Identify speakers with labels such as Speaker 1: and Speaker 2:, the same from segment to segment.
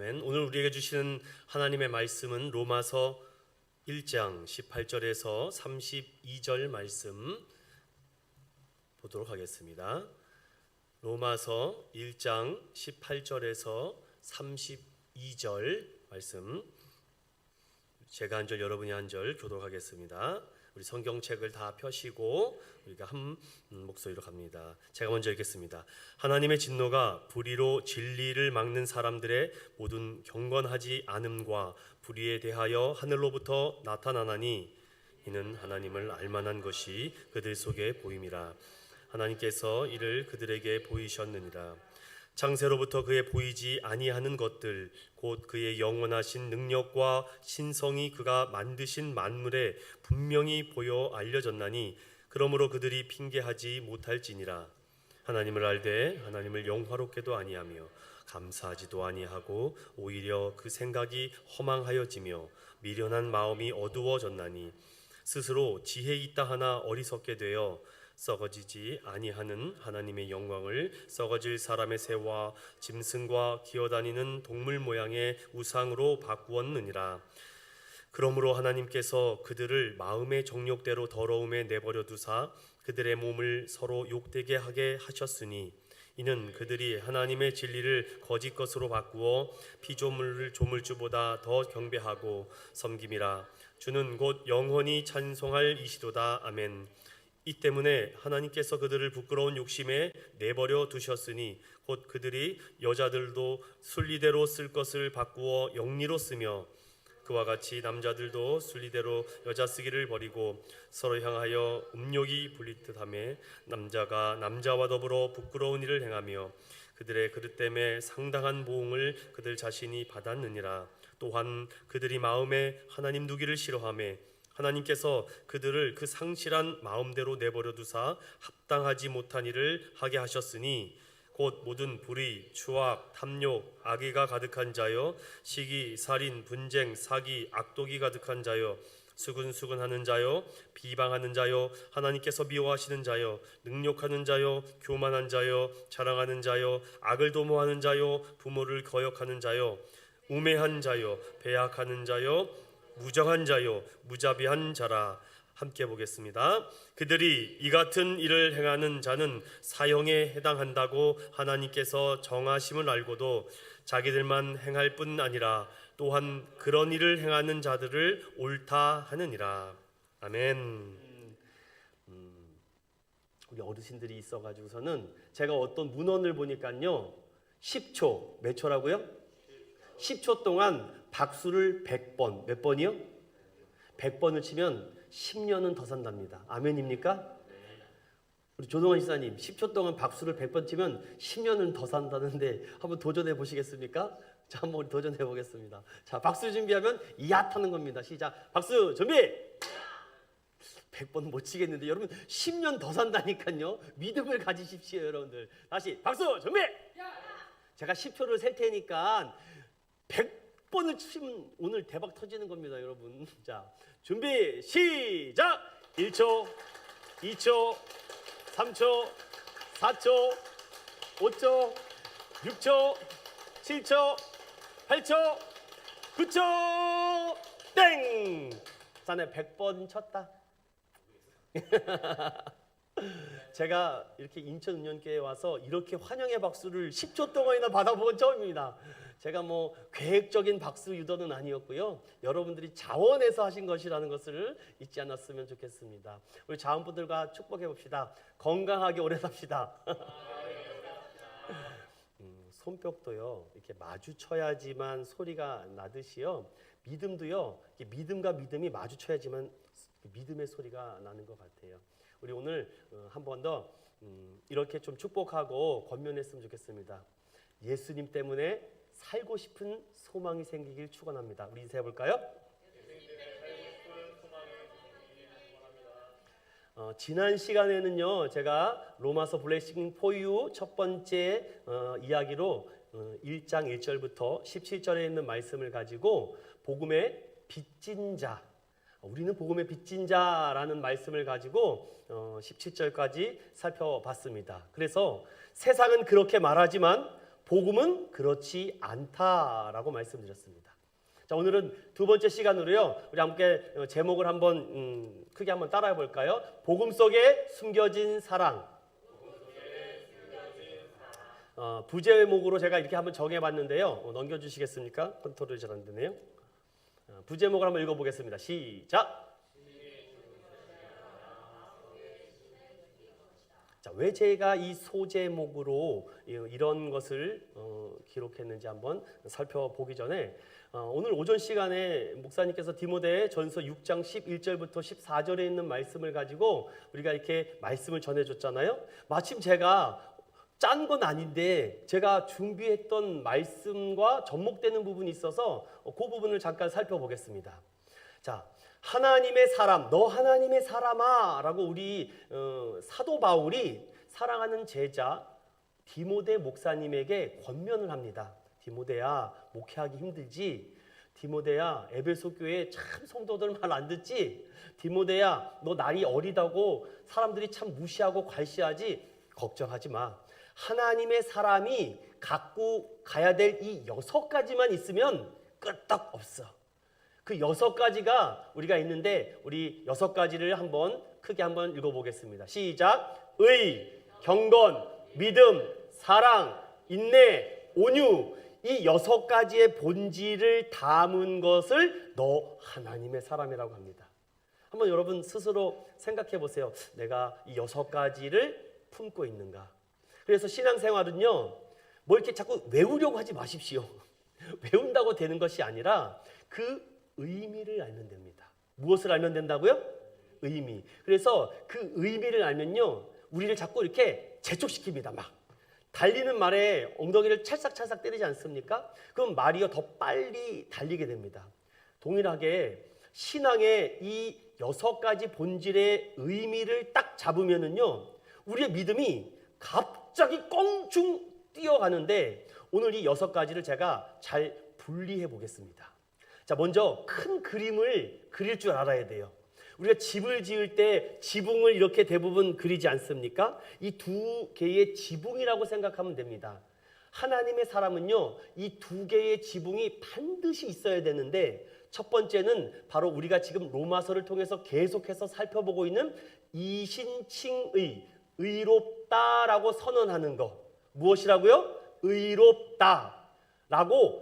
Speaker 1: 아멘. 오늘 우리에게 주시는 하나님의 말씀은 로마서 1장 18절에서 32절 말씀 보도록 하겠습니다. 로마서 1장 18절에서 32절 말씀, 제가 한 절 여러분이 한 절 교독하겠습니다. 우리 성경책을 다 펴시고 우리가 한 목소리로 갑니다. 제가 먼저 읽겠습니다. 하나님의 진노가 불의로 진리를 막는 사람들의 모든 경건하지 않음과 불의에 대하여 하늘로부터 나타나나니 이는 하나님을 알만한 것이 그들 속에 보임이라. 하나님께서 이를 그들에게 보이셨느니라. 창세로부터 그의 보이지 아니하는 것들 곧 그의 영원하신 능력과 신성이 그가 만드신 만물에 분명히 보여 알려졌나니 그러므로 그들이 핑계하지 못할지니라. 하나님을 알되 하나님을 영화롭게도 아니하며 감사하지도 아니하고 오히려 그 생각이 허망하여지며 미련한 마음이 어두워졌나니 스스로 지혜 있다 하나 어리석게 되어 썩어지지 아니하는 하나님의 영광을 썩어질 사람의 새와 짐승과 기어다니는 동물 모양의 우상으로 바꾸었느니라. 그러므로 하나님께서 그들을 마음의 정욕대로 더러움에 내버려 두사 그들의 몸을 서로 욕되게 하게 하셨으니 이는 그들이 하나님의 진리를 거짓 것으로 바꾸어 피조물을 조물주보다 더 경배하고 섬김이라. 주는 곧 영원히 찬송할 이시도다. 아멘. 이 때문에 하나님께서 그들을 부끄러운 욕심에 내버려 두셨으니 곧 그들이 여자들도 순리대로 쓸 것을 바꾸어 영리로 쓰며 그와 같이 남자들도 순리대로 여자 쓰기를 버리고 서로 향하여 음욕이 불릴 듯하며 남자가 남자와 더불어 부끄러운 일을 행하며 그들의 그릇 때문에 상당한 보응을 그들 자신이 받았느니라. 또한 그들이 마음에 하나님 두기를 싫어하며 하나님께서 그들을 그 상실한 마음대로 내버려 두사 합당하지 못한 일을 하게 하셨으니 곧 모든 불의, 추악, 탐욕, 악의가 가득한 자여 시기, 살인, 분쟁, 사기, 악독이 가득한 자여 수근수근하는 자여 비방하는 자여 하나님께서 미워하시는 자여 능욕하는 자여 교만한 자여 자랑하는 자여 악을 도모하는 자여 부모를 거역하는 자여 우매한 자여 배약하는 자여 무정한 자요 무자비한 자라. 함께 보겠습니다. 그들이 이 같은 일을 행하는 자는 사형에 해당한다고 하나님께서 정하심을 알고도 자기들만 행할 뿐 아니라 또한 그런 일을 행하는 자들을 옳다 하느니라. 아멘. 우리 어르신들이 있어가지고서는 제가 어떤 문헌을 보니까요 10초, 몇 초라고요? 10초 동안 박수를 100번, 몇 번이요? 100번을 치면 10년은 더 산답니다. 아멘입니까? 우리 조동원 시사님 10초 동안 박수를 100번 치면 10년은 더 산다는데 한번 도전해 보시겠습니까? 자, 한번 우리 도전해 보겠습니다. 자, 박수 준비하면 이앗 하는 겁니다. 시작. 박수 준비. 100번 못 치겠는데 여러분 10년 더 산다니까요. 믿음을 가지십시오, 여러분들. 다시 박수 준비. 제가 10초를 셀 테니까 100번을 치면 오늘 대박 터지는 겁니다, 여러분. 자, 준비 시작. 1초, 2초, 3초, 4초, 5초, 6초, 7초, 8초, 9초, 땡! 자네 100번 쳤다. 제가 이렇게 인천은연교회에 와서 이렇게 환영의 박수를 10초 동안이나 받아본 건 처음입니다. 제가 뭐 계획적인 박수 유도는 아니었고요. 여러분들이 자원해서 하신 것이라는 것을 잊지 않았으면 좋겠습니다. 우리 자원분들과 축복해 봅시다. 건강하게 오래 삽시다. 손뼉도요 이렇게 마주쳐야지만 소리가 나듯이요. 믿음도요 이렇게 믿음과 믿음이 마주쳐야지만 믿음의 소리가 나는 것 같아요. 우리 오늘 한 번 더 이렇게 좀 축복하고 권면했으면 좋겠습니다. 예수님 때문에 살고 싶은 소망이 생기길 축원합니다. 우리 인사해 볼까요? 지난 시간에는요 제가 로마서 블레싱 포유 첫 번째 이야기로 1장 1절부터 17절에 있는 말씀을 가지고 복음의 빚진 자, 우리는 복음의 빚진 자라는 말씀을 가지고 17절까지 살펴봤습니다. 그래서 세상은 그렇게 말하지만 복음은 그렇지 않다라고 말씀드렸습니다. 자, 오늘은 두 번째 시간으로요. 우리 함께 제목을 한번 크게 한번 따라해 볼까요? 복음 속에 숨겨진 사랑. 부제목으로 제가 이렇게 한번 정해봤는데요. 넘겨주시겠습니까? 컨트롤이 잘 안 되네요. 부제목을 한번 읽어보겠습니다. 시작. 자, 왜 제가 이 소제목으로 이런 것을 기록했는지 한번 살펴보기 전에 오늘 오전 시간에 목사님께서 디모데 전서 6장 11절부터 14절에 있는 말씀을 가지고 우리가 이렇게 말씀을 전해줬잖아요. 마침 제가 짠 건 아닌데 제가 준비했던 말씀과 접목되는 부분이 있어서 그 부분을 잠깐 살펴보겠습니다. 자, 하나님의 사람, 너 하나님의 사람아 라고 우리 사도 바울이 사랑하는 제자 디모데 목사님에게 권면을 합니다. 디모데야, 목회하기 힘들지? 디모데야, 에베소 교회에 참 성도들 말 안 듣지? 디모데야, 너 날이 어리다고 사람들이 참 무시하고 괄시하지? 걱정하지 마. 하나님의 사람이 갖고 가야 될 이 6가지만 있으면 끄떡 없어. 그 6가지가 우리가 있는데 우리 6가지를 한번 크게 한번 읽어보겠습니다. 시작. 의, 경건, 믿음, 사랑, 인내, 온유. 이 6가지의 본질을 담은 것을 너 하나님의 사람이라고 합니다. 한번 여러분 스스로 생각해 보세요. 내가 이 6가지를 품고 있는가? 그래서 신앙생활은요, 뭐 이렇게 자꾸 외우려고 하지 마십시오. 외운다고 되는 것이 아니라 그 의미를 알면 됩니다. 무엇을 알면 된다고요? 의미. 그래서 그 의미를 알면요, 우리를 자꾸 이렇게 재촉시킵니다. 막 달리는 말에 엉덩이를 찰싹찰싹 때리지 않습니까? 그럼 말이요 더 빨리 달리게 됩니다. 동일하게 신앙의 이 6가지 본질의 의미를 딱 잡으면은요, 우리의 믿음이 갑자기 껑충 뛰어가는데 오늘 이 6가지를 제가 잘 분리해 보겠습니다. 자, 먼저 큰 그림을 그릴 줄 알아야 돼요. 우리가 집을 지을 때 지붕을 이렇게 대부분 그리지 않습니까? 이 2개의 지붕이라고 생각하면 됩니다. 하나님의 사람은요, 이 2개의 지붕이 반드시 있어야 되는데 첫 번째는 바로 우리가 지금 로마서를 통해서 계속해서 살펴보고 있는 이신칭의, 의롭다라고 선언하는 것. 무엇이라고요? 의롭다라고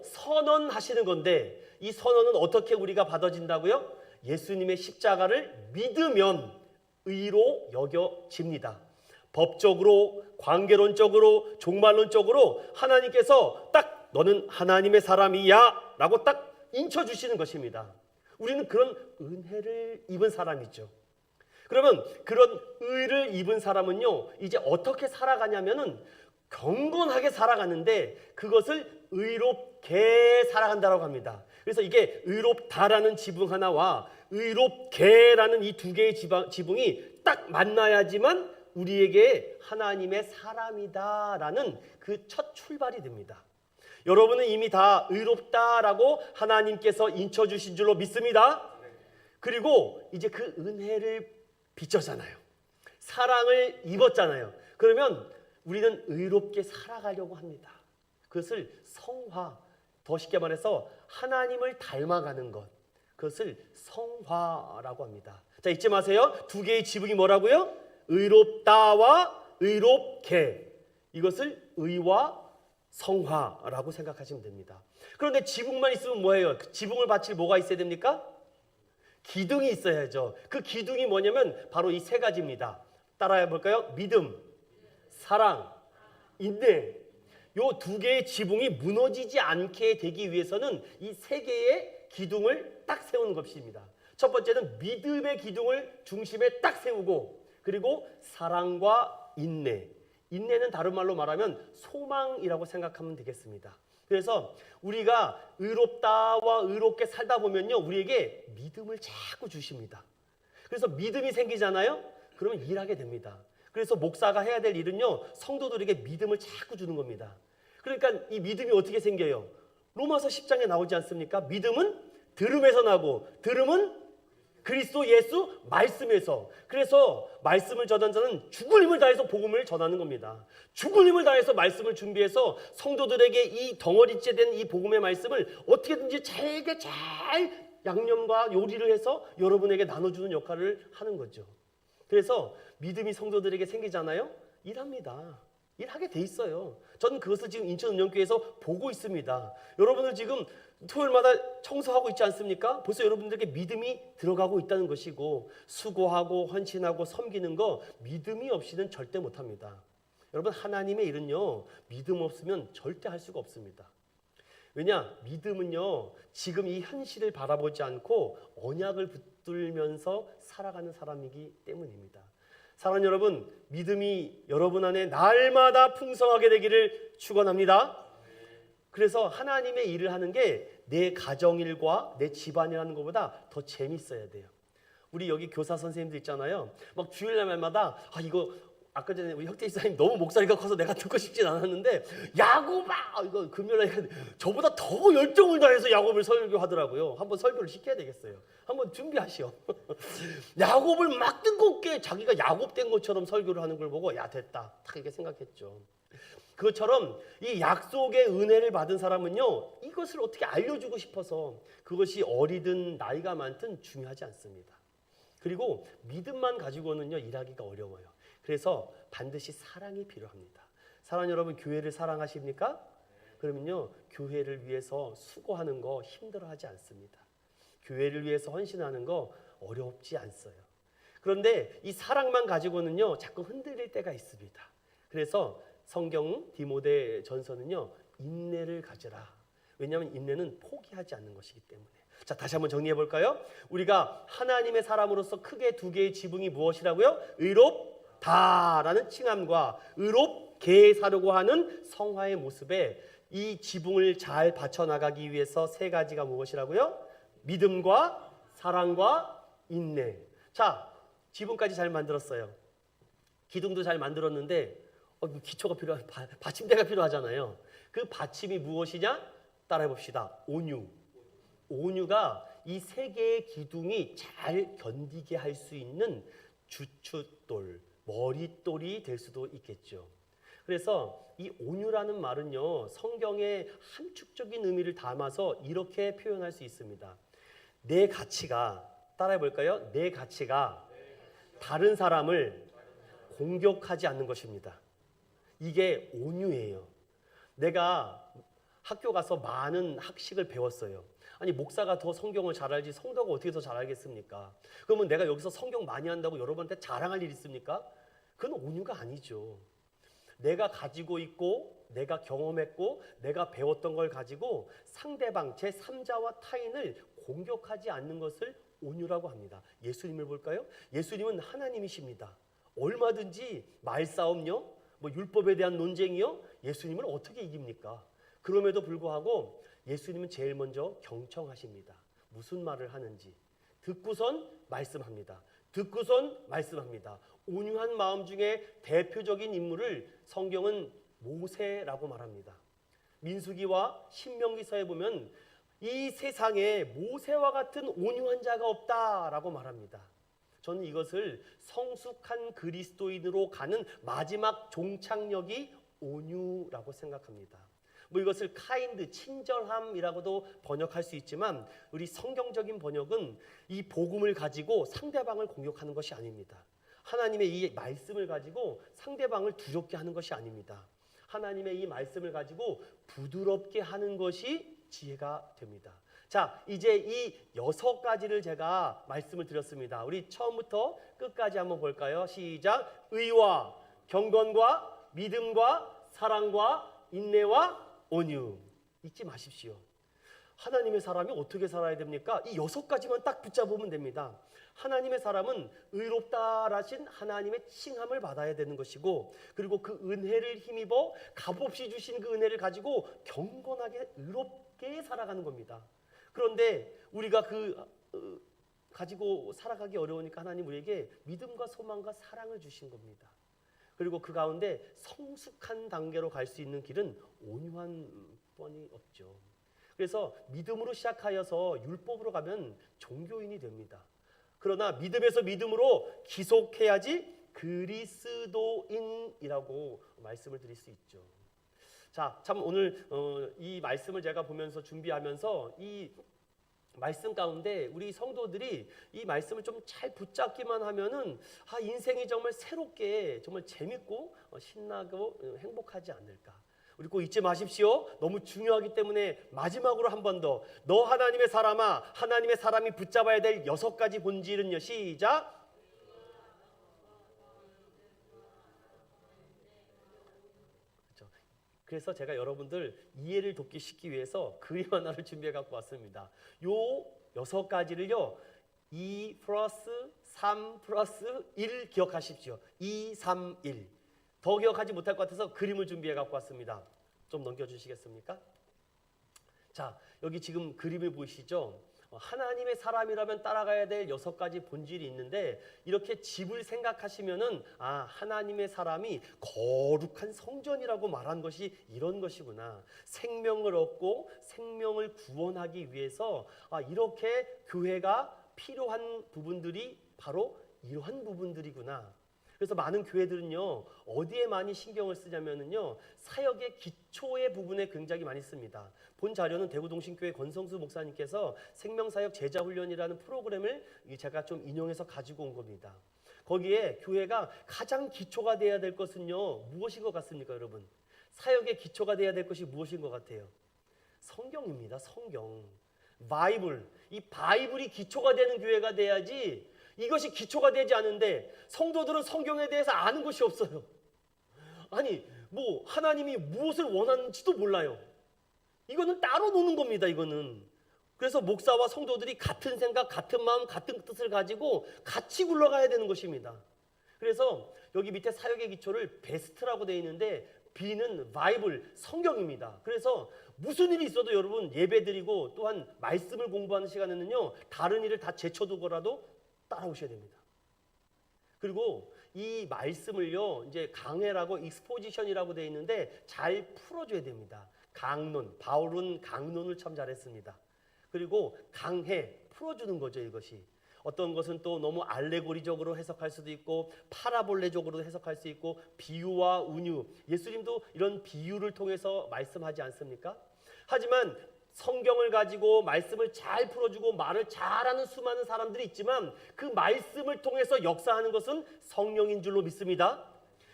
Speaker 1: 선언하시는 건데 이 선언은 어떻게 우리가 받아진다고요? 예수님의 십자가를 믿으면 의로 여겨집니다. 법적으로, 관계론적으로, 종말론적으로 하나님께서 딱 너는 하나님의 사람이야 라고 딱 인쳐주시는 것입니다. 우리는 그런 은혜를 입은 사람이죠. 그러면 그런 의를 입은 사람은요, 이제 어떻게 살아가냐면은 경건하게 살아가는데 그것을 의롭게 살아간다고 합니다. 그래서 이게 의롭다라는 지붕 하나와 의롭게라는 이 2개의 지붕이 딱 만나야지만 우리에게 하나님의 사람이다라는 그 첫 출발이 됩니다. 여러분은 이미 다 의롭다라고 하나님께서 인쳐주신 줄로 믿습니다. 그리고 이제 그 은혜를 비쳤잖아요. 사랑을 입었잖아요. 그러면 우리는 의롭게 살아가려고 합니다. 그것을 성화, 더 쉽게 말해서 하나님을 닮아가는 것, 그것을 성화라고 합니다. 자, 잊지 마세요. 2개의 지붕이 뭐라고요? 의롭다와 의롭게. 이것을 의와 성화라고 생각하시면 됩니다. 그런데 지붕만 있으면 뭐예요? 그 지붕을 받칠 뭐가 있어야 됩니까? 기둥이 있어야죠. 그 기둥이 뭐냐면 바로 이 3가지입니다. 따라해 볼까요? 믿음, 사랑, 인내. 요 2개의 지붕이 무너지지 않게 되기 위해서는 이 3개의 기둥을 딱 세우는 것입니다. 첫 번째는 믿음의 기둥을 중심에 딱 세우고, 그리고 사랑과 인내. 인내는 다른 말로 말하면 소망이라고 생각하면 되겠습니다. 그래서 우리가 의롭다와 의롭게 살다 보면요, 우리에게 믿음을 자꾸 주십니다. 그래서 믿음이 생기잖아요. 그러면 일하게 됩니다. 그래서 목사가 해야 될 일은요, 성도들에게 믿음을 자꾸 주는 겁니다. 그러니까 이 믿음이 어떻게 생겨요? 로마서 10장에 나오지 않습니까? 믿음은 들음에서 나고 들음은 그리스도 예수 말씀에서. 그래서 말씀을 전하는 자는 죽을 힘을 다해서 복음을 전하는 겁니다. 죽을 힘을 다해서 말씀을 준비해서 성도들에게 이 덩어리째 된 이 복음의 말씀을 어떻게든지 잘 양념과 요리를 해서 여러분에게 나눠주는 역할을 하는 거죠. 그래서 믿음이 성도들에게 생기잖아요. 일합니다. 일하게 돼 있어요. 저는 그것을 지금 인천은영교회에서 보고 있습니다. 여러분을 지금 토요일마다 청소하고 있지 않습니까? 벌써 여러분들에게 믿음이 들어가고 있다는 것이고, 수고하고 헌신하고 섬기는 거 믿음이 없이는 절대 못합니다. 여러분, 하나님의 일은요, 믿음 없으면 절대 할 수가 없습니다. 왜냐? 믿음은요, 지금 이 현실을 바라보지 않고 언약을 붙들면서 살아가는 사람이기 때문입니다. 사랑하는 여러분, 믿음이 여러분 안에 날마다 풍성하게 되기를 축원합니다. 그래서 하나님의 일을 하는 게 내 가정일과 내 집안이라는 것보다 더 재밌어야 돼요. 우리 여기 교사 선생님들 있잖아요. 막 주일날마다 이거 아까 전에 우리 혁태 이사님 너무 목소리가 커서 내가 듣고 싶진 않았는데 야곱아 이거 금요일에 저보다 더 열정을 다해서 야곱을 설교하더라고요. 한번 설교를 시켜야 되겠어요. 한번 준비하시오. 야곱을 막 뜨겁게 자기가 야곱 된 것처럼 설교를 하는 걸 보고 야 됐다 딱 이렇게 생각했죠. 그것처럼 이 약속의 은혜를 받은 사람은요, 이것을 어떻게 알려주고 싶어서 그것이 어리든 나이가 많든 중요하지 않습니다. 그리고 믿음만 가지고는요 일하기가 어려워요. 그래서 반드시 사랑이 필요합니다. 사랑하는 여러분, 교회를 사랑하십니까? 그러면요 교회를 위해서 수고하는 거 힘들어하지 않습니다. 교회를 위해서 헌신하는 거 어렵지 않어요. 그런데 이 사랑만 가지고는요 자꾸 흔들릴 때가 있습니다. 그래서 성경 디모데 전서는요 인내를 가져라. 왜냐하면 인내는 포기하지 않는 것이기 때문에. 자, 다시 한번 정리해 볼까요? 우리가 하나님의 사람으로서 크게 두 개의 지붕이 무엇이라고요? 의롭다라는 칭함과 의롭게 사려고 하는 성화의 모습에 이 지붕을 잘 받쳐나가기 위해서 세 가지가 무엇이라고요? 믿음과 사랑과 인내. 자, 지붕까지 잘 만들었어요. 기둥도 잘 만들었는데 기초가 필요한 받침대가 필요하잖아요. 그 받침이 무엇이냐? 따라해 봅시다. 온유. 온유가 이 세 개의 기둥이 잘 견디게 할 수 있는 주춧돌, 머릿돌이 될 수도 있겠죠. 그래서 이 온유라는 말은요 성경의 함축적인 의미를 담아서 이렇게 표현할 수 있습니다. 내 가치가, 따라해 볼까요? 내 가치가 다른 사람을 공격하지 않는 것입니다. 이게 온유예요. 내가 학교 가서 많은 학식을 배웠어요. 아니 목사가 더 성경을 잘 알지 성도가 어떻게 더 잘 알겠습니까? 그러면 내가 여기서 성경 많이 한다고 여러분한테 자랑할 일 있습니까? 그건 온유가 아니죠. 내가 가지고 있고 내가 경험했고 내가 배웠던 걸 가지고 상대방 제3자와 타인을 공격하지 않는 것을 온유라고 합니다. 예수님을 볼까요? 예수님은 하나님이십니다. 얼마든지 말싸움요, 율법에 대한 논쟁이요, 예수님을 어떻게 이깁니까? 그럼에도 불구하고 예수님은 제일 먼저 경청하십니다. 무슨 말을 하는지 듣고선 말씀합니다. 듣고선 말씀합니다. 온유한 마음 중에 대표적인 인물을 성경은 모세라고 말합니다. 민수기와 신명기서에 보면 이 세상에 모세와 같은 온유한 자가 없다라고 말합니다. 저는 이것을 성숙한 그리스도인으로 가는 마지막 종착역이 온유라고 생각합니다. 이것을 카인드, 친절함이라고도 번역할 수 있지만 우리 성경적인 번역은 이 복음을 가지고 상대방을 공격하는 것이 아닙니다. 하나님의 이 말씀을 가지고 상대방을 두렵게 하는 것이 아닙니다. 하나님의 이 말씀을 가지고 부드럽게 하는 것이 지혜가 됩니다. 자, 이제 이 6가지를 제가 말씀을 드렸습니다. 우리 처음부터 끝까지 한번 볼까요? 시작. 의와 경건과 믿음과 사랑과 인내와 온유. 잊지 마십시오. 하나님의 사람이 어떻게 살아야 됩니까? 이 6가지만 딱 붙잡으면 됩니다. 하나님의 사람은 의롭다라신 하나님의 칭함을 받아야 되는 것이고, 그리고 그 은혜를 힘입어 값없이 주신 그 은혜를 가지고 경건하게 의롭게 살아가는 겁니다. 그런데 우리가 가지고 살아가기 어려우니까 하나님 우리에게 믿음과 소망과 사랑을 주신 겁니다. 그리고 그 가운데 성숙한 단계로 갈 수 있는 길은 온유한 뻔이 없죠. 그래서 믿음으로 시작하여서 율법으로 가면 종교인이 됩니다. 그러나 믿음에서 믿음으로 기속해야지 그리스도인이라고 말씀을 드릴 수 있죠. 자, 참 오늘 이 말씀을 제가 보면서 준비하면서 이 말씀 가운데 우리 성도들이 이 말씀을 좀 잘 붙잡기만 하면은 인생이 정말 새롭게 정말 재밌고 신나고 행복하지 않을까. 우리 꼭 잊지 마십시오. 너무 중요하기 때문에 마지막으로 한 번 더. 너 하나님의 사람아, 하나님의 사람이 붙잡아야 될 6가지 본질은요. 시작. 그렇죠. 그래서 제가 여러분들 이해를 돕기 쉽기 위해서 그림 하나를 준비해 갖고 왔습니다. 요 6가지를요. 2 플러스 3 플러스 1 기억하십시오. 2, 3, 1. 더 기억하지 못할 것 같아서 그림을 준비해 갖고 왔습니다. 좀 넘겨주시겠습니까? 자, 여기 지금 그림을 보이시죠? 하나님의 사람이라면 따라가야 될 6가지 본질이 있는데 이렇게 집을 생각하시면은 하나님의 사람이 거룩한 성전이라고 말한 것이 이런 것이구나. 생명을 얻고 생명을 구원하기 위해서 이렇게 교회가 필요한 부분들이 바로 이러한 부분들이구나. 그래서 많은 교회들은요, 어디에 많이 신경을 쓰냐면은요, 사역의 기초의 부분에 굉장히 많이 씁니다. 본 자료는 대구동신교회 권성수 목사님께서 생명사역 제자훈련이라는 프로그램을 제가 좀 인용해서 가지고 온 겁니다. 거기에 교회가 가장 기초가 돼야 될 것은요, 무엇인 것 같습니까, 여러분? 사역의 기초가 돼야 될 것이 무엇인 것 같아요? 성경입니다, 성경. 바이블. 이 바이블이 기초가 되는 교회가 돼야지 이것이 기초가 되지 않은데 성도들은 성경에 대해서 아는 것이 없어요. 아니, 하나님이 무엇을 원하는지도 몰라요. 이거는 따로 노는 겁니다, 이거는. 그래서 목사와 성도들이 같은 생각, 같은 마음, 같은 뜻을 가지고 같이 굴러가야 되는 것입니다. 그래서 여기 밑에 사역의 기초를 베스트라고 되어 있는데 B는 바이블, 성경입니다. 그래서 무슨 일이 있어도 여러분 예배드리고 또한 말씀을 공부하는 시간에는요, 다른 일을 다 제쳐두고라도 따라오셔야 됩니다. 그리고 이 말씀을요, 이제 강해라고 익스포지션이라고 되어 있는데 잘 풀어줘야 됩니다. 강론, 바울은 강론을 참 잘했습니다. 그리고 강해, 풀어주는 거죠, 이것이. 어떤 것은 또 너무 알레고리적으로 해석할 수도 있고 파라볼레적으로 해석할 수 있고 비유와 운유, 예수님도 이런 비유를 통해서 말씀하지 않습니까? 하지만 성경을 가지고 말씀을 잘 풀어주고 말을 잘하는 수많은 사람들이 있지만 그 말씀을 통해서 역사하는 것은 성령인 줄로 믿습니다.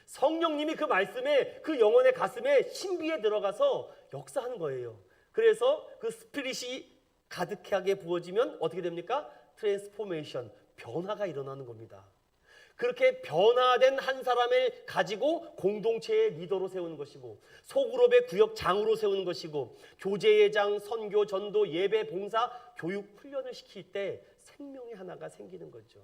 Speaker 1: 성령님이 그 말씀에, 그 영혼의 가슴에 신비에 들어가서 역사하는 거예요. 그래서 그 스피릿이 가득하게 부어지면 어떻게 됩니까? 트랜스포메이션, 변화가 일어나는 겁니다. 그렇게 변화된 한 사람을 가지고 공동체의 리더로 세우는 것이고 소그룹의 구역장으로 세우는 것이고 교제예장, 선교, 전도, 예배, 봉사, 교육, 훈련을 시킬 때 생명의 하나가 생기는 거죠.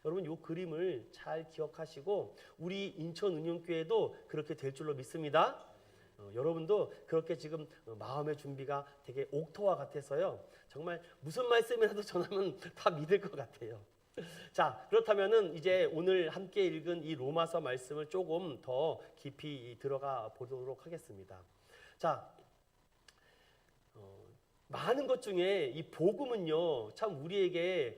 Speaker 1: 여러분 이 그림을 잘 기억하시고 우리 인천은용교회도 그렇게 될 줄로 믿습니다. 여러분도 그렇게 지금 마음의 준비가 되게 옥토와 같아서요. 정말 무슨 말씀이라도 전하면 다 믿을 것 같아요. 자, 그렇다면은 이제 오늘 함께 읽은 이 로마서 말씀을 조금 더 깊이 들어가 보도록 하겠습니다. 자, 많은 것 중에 이 복음은요, 참 우리에게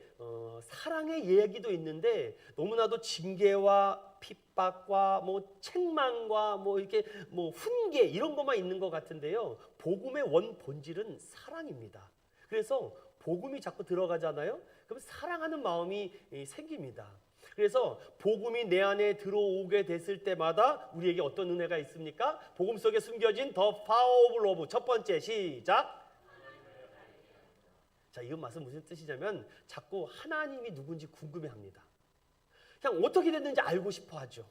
Speaker 1: 사랑의 이야기도 있는데 너무나도 징계와 핍박과 책망과 이렇게 훈계 이런 것만 있는 것 같은데요. 복음의 원 본질은 사랑입니다. 그래서 복음이 자꾸 들어가잖아요. 그럼 사랑하는 마음이 생깁니다. 그래서 복음이 내 안에 들어오게 됐을 때마다 우리에게 어떤 은혜가 있습니까? 복음 속에 숨겨진 The Power of Love. 첫 번째 시작. 자, 이건 무슨 뜻이냐면 자꾸 하나님이 누군지 궁금해합니다. 그냥 어떻게 됐는지 알고 싶어 하죠.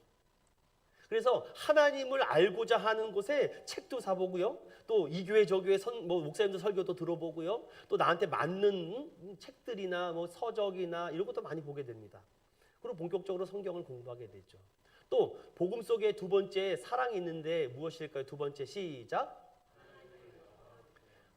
Speaker 1: 그래서 하나님을 알고자 하는 곳에 책도 사보고요. 또 이 교회 저 교회 목사님들 설교도 들어보고요. 또 나한테 맞는 책들이나 서적이나 이런 것도 많이 보게 됩니다. 그리고 본격적으로 성경을 공부하게 되죠. 또 복음 속에 두 번째 사랑이 있는데 무엇일까요? 두 번째 시작.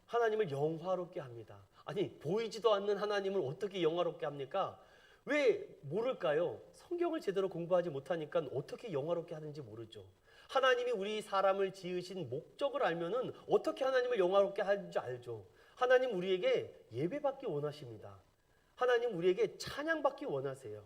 Speaker 1: 하나님을 영화롭게 합니다. 아니 보이지도 않는 하나님을 어떻게 영화롭게 합니까? 왜 모를까요? 성경을 제대로 공부하지 못하니까 어떻게 영화롭게 하는지 모르죠. 하나님이 우리 사람을 지으신 목적을 알면은 어떻게 하나님을 영화롭게 하는지 알죠. 하나님 우리에게 예배받기 원하십니다. 하나님 우리에게 찬양받기 원하세요.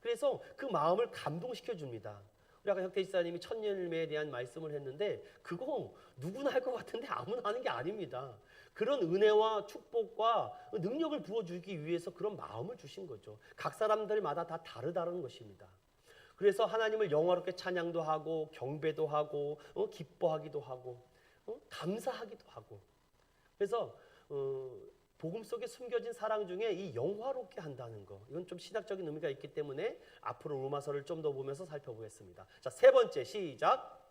Speaker 1: 그래서 그 마음을 감동시켜 줍니다. 우리 아까 혁태 지사님이 천년일매에 대한 말씀을 했는데 그거 누구나 할 것 같은데 아무나 하는 게 아닙니다. 그런 은혜와 축복과 능력을 부어주기 위해서 그런 마음을 주신 거죠. 각 사람들마다 다 다르다는 것입니다. 그래서 하나님을 영화롭게 찬양도 하고 경배도 하고 기뻐하기도 하고 감사하기도 하고. 그래서 복음 속에 숨겨진 사랑 중에 이 영화롭게 한다는 거, 이건 좀 신학적인 의미가 있기 때문에 앞으로 로마서를 좀 더 보면서 살펴보겠습니다. 자, 세 번째 시작.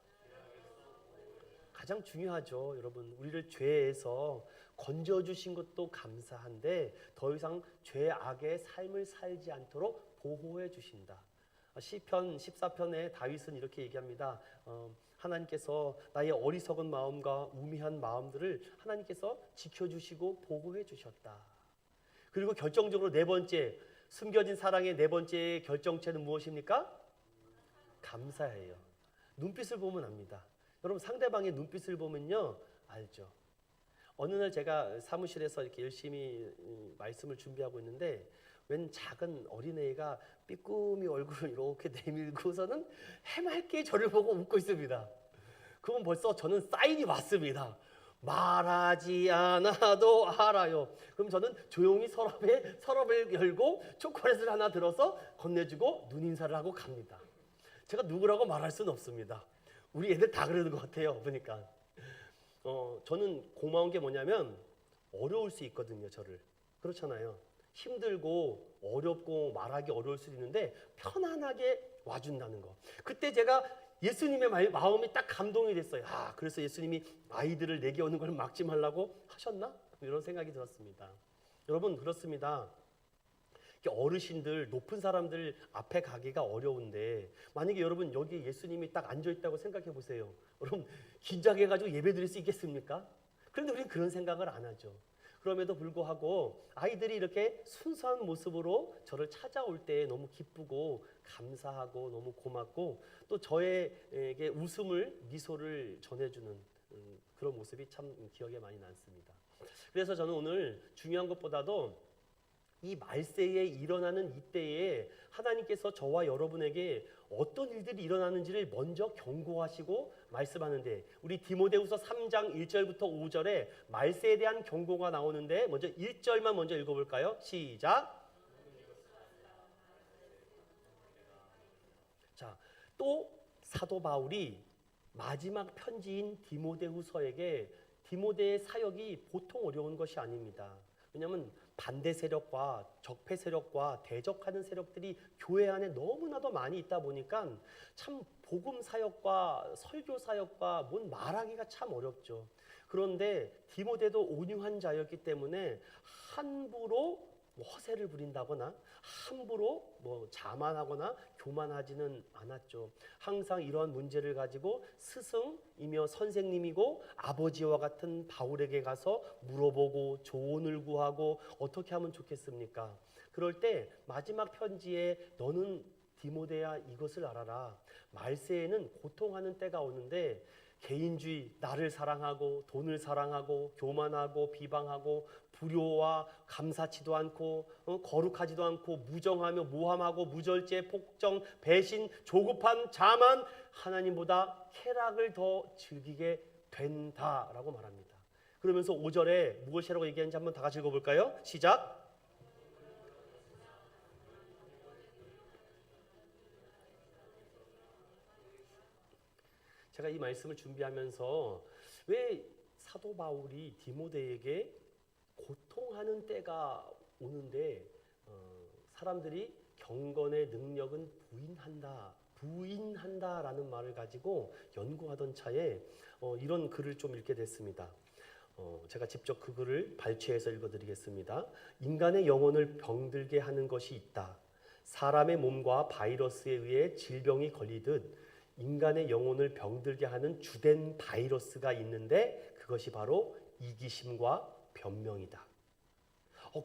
Speaker 1: 가장 중요하죠. 여러분, 우리를 죄에서 건져주신 것도 감사한데 더 이상 죄악의 삶을 살지 않도록 보호해 주신다. 시편 14편에 다윗은 이렇게 얘기합니다. 하나님께서 나의 어리석은 마음과 우미한 마음들을 하나님께서 지켜주시고 보호해 주셨다. 그리고 결정적으로 네 번째, 숨겨진 사랑의 네 번째 결정체는 무엇입니까? 감사해요. 눈빛을 보면 압니다. 여러분, 상대방의 눈빛을 보면요 알죠. 어느 날 제가 사무실에서 이렇게 열심히 말씀을 준비하고 있는데 웬 작은 어린애가 삐꾸미 얼굴을 이렇게 내밀고서는 해맑게 저를 보고 웃고 있습니다. 그건 벌써 저는 사인이 왔습니다. 말하지 않아도 알아요. 그럼 저는 조용히 서랍을 열고 초콜릿을 하나 들어서 건네주고 눈인사를 하고 갑니다. 제가 누구라고 말할 수는 없습니다. 우리 애들 다 그러는 것 같아요. 보니까 저는 고마운 게 뭐냐면 어려울 수 있거든요. 저를 그렇잖아요. 힘들고 어렵고 말하기 어려울 수 있는데 편안하게 와준다는 거. 그때 제가 예수님의 마음이 딱 감동이 됐어요. 그래서 예수님이 아이들을 내게 오는 걸 막지 말라고 하셨나? 이런 생각이 들었습니다. 여러분, 그렇습니다. 어르신들, 높은 사람들 앞에 가기가 어려운데 만약에 여러분 여기 예수님이 딱 앉아있다고 생각해 보세요. 여러분 긴장해가지고 예배 드릴 수 있겠습니까? 그런데 우리는 그런 생각을 안 하죠. 그럼에도 불구하고 아이들이 이렇게 순수한 모습으로 저를 찾아올 때 너무 기쁘고 감사하고 너무 고맙고 또 저에게 웃음을, 미소를 전해주는 그런 모습이 참 기억에 많이 남습니다. 그래서 저는 오늘 중요한 것보다도 이 말세에 일어나는 이때에 하나님께서 저와 여러분에게 어떤 일들이 일어나는지를 먼저 경고하시고 말씀하는데, 우리 디모데후서 3장 1절부터 5절에 말세에 대한 경고가 나오는데 먼저 1절만 먼저 읽어볼까요? 시작. 자, 또 사도 바울이 마지막 편지인 디모데후서에게 디모데의 사역이 보통 어려운 것이 아닙니다. 왜냐하면 반대 세력과 적폐 세력과 대적하는 세력들이 교회 안에 너무나도 많이 있다 보니까 참 복음 사역과 설교 사역과 뭔 말하기가 참 어렵죠. 그런데 디모데도 온유한 자였기 때문에 함부로 허세를 부린다거나 함부로 자만하거나 교만하지는 않았죠. 항상 이러한 문제를 가지고 스승이며 선생님이고 아버지와 같은 바울에게 가서 물어보고 조언을 구하고 어떻게 하면 좋겠습니까? 그럴 때 마지막 편지에 너는 디모데야 이것을 알아라. 말세에는 고통하는 때가 오는데 개인주의, 나를 사랑하고 돈을 사랑하고 교만하고 비방하고 불효와 감사치도 않고 거룩하지도 않고 무정하며 모함하고 무절제, 폭정, 배신, 조급한 자만 하나님보다 쾌락을 더 즐기게 된다라고 말합니다. 그러면서 5절에 무엇이라고 얘기하는지 한번 다 같이 읽어볼까요? 시작. 제가 이 말씀을 준비하면서 왜 사도 바울이 디모데에게 고통하는 때가 오는데 사람들이 경건의 능력은 부인한다라는 말을 가지고 연구하던 차에 이런 글을 좀 읽게 됐습니다. 제가 직접 그 글을 발췌해서 읽어드리겠습니다. 인간의 영혼을 병들게 하는 것이 있다. 사람의 몸과 바이러스에 의해 질병이 걸리듯 인간의 영혼을 병들게 하는 주된 바이러스가 있는데 그것이 바로 이기심과 변명이다.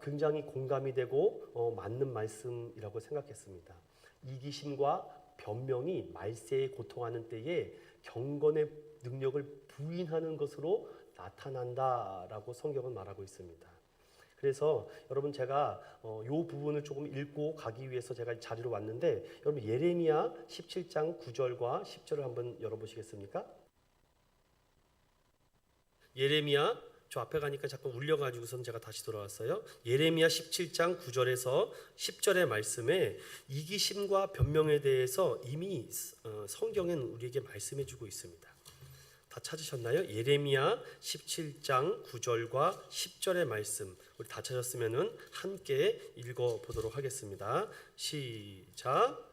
Speaker 1: 굉장히 공감이 되고 맞는 말씀이라고 생각했습니다. 이기심과 변명이 말세에 고통하는 때에 경건의 능력을 부인하는 것으로 나타난다라고 성경은 말하고 있습니다. 그래서 여러분 제가 요 부분을 조금 읽고 가기 위해서 제가 이 자리로 왔는데 여러분 예레미야 17장 9절과 10절을 한번 열어보시겠습니까? 예레미야 저 앞에 가니까 잠깐 울려가지고선 제가 다시 돌아왔어요. 예레미야 17장 9절에서 10절의 말씀에 이기심과 변명에 대해서 이미 성경에는 우리에게 말씀해주고 있습니다. 다 찾으셨나요? 예레미야 17장 9절과 10절의 말씀 우리 다 찾았으면은 함께 읽어보도록 하겠습니다. 시작.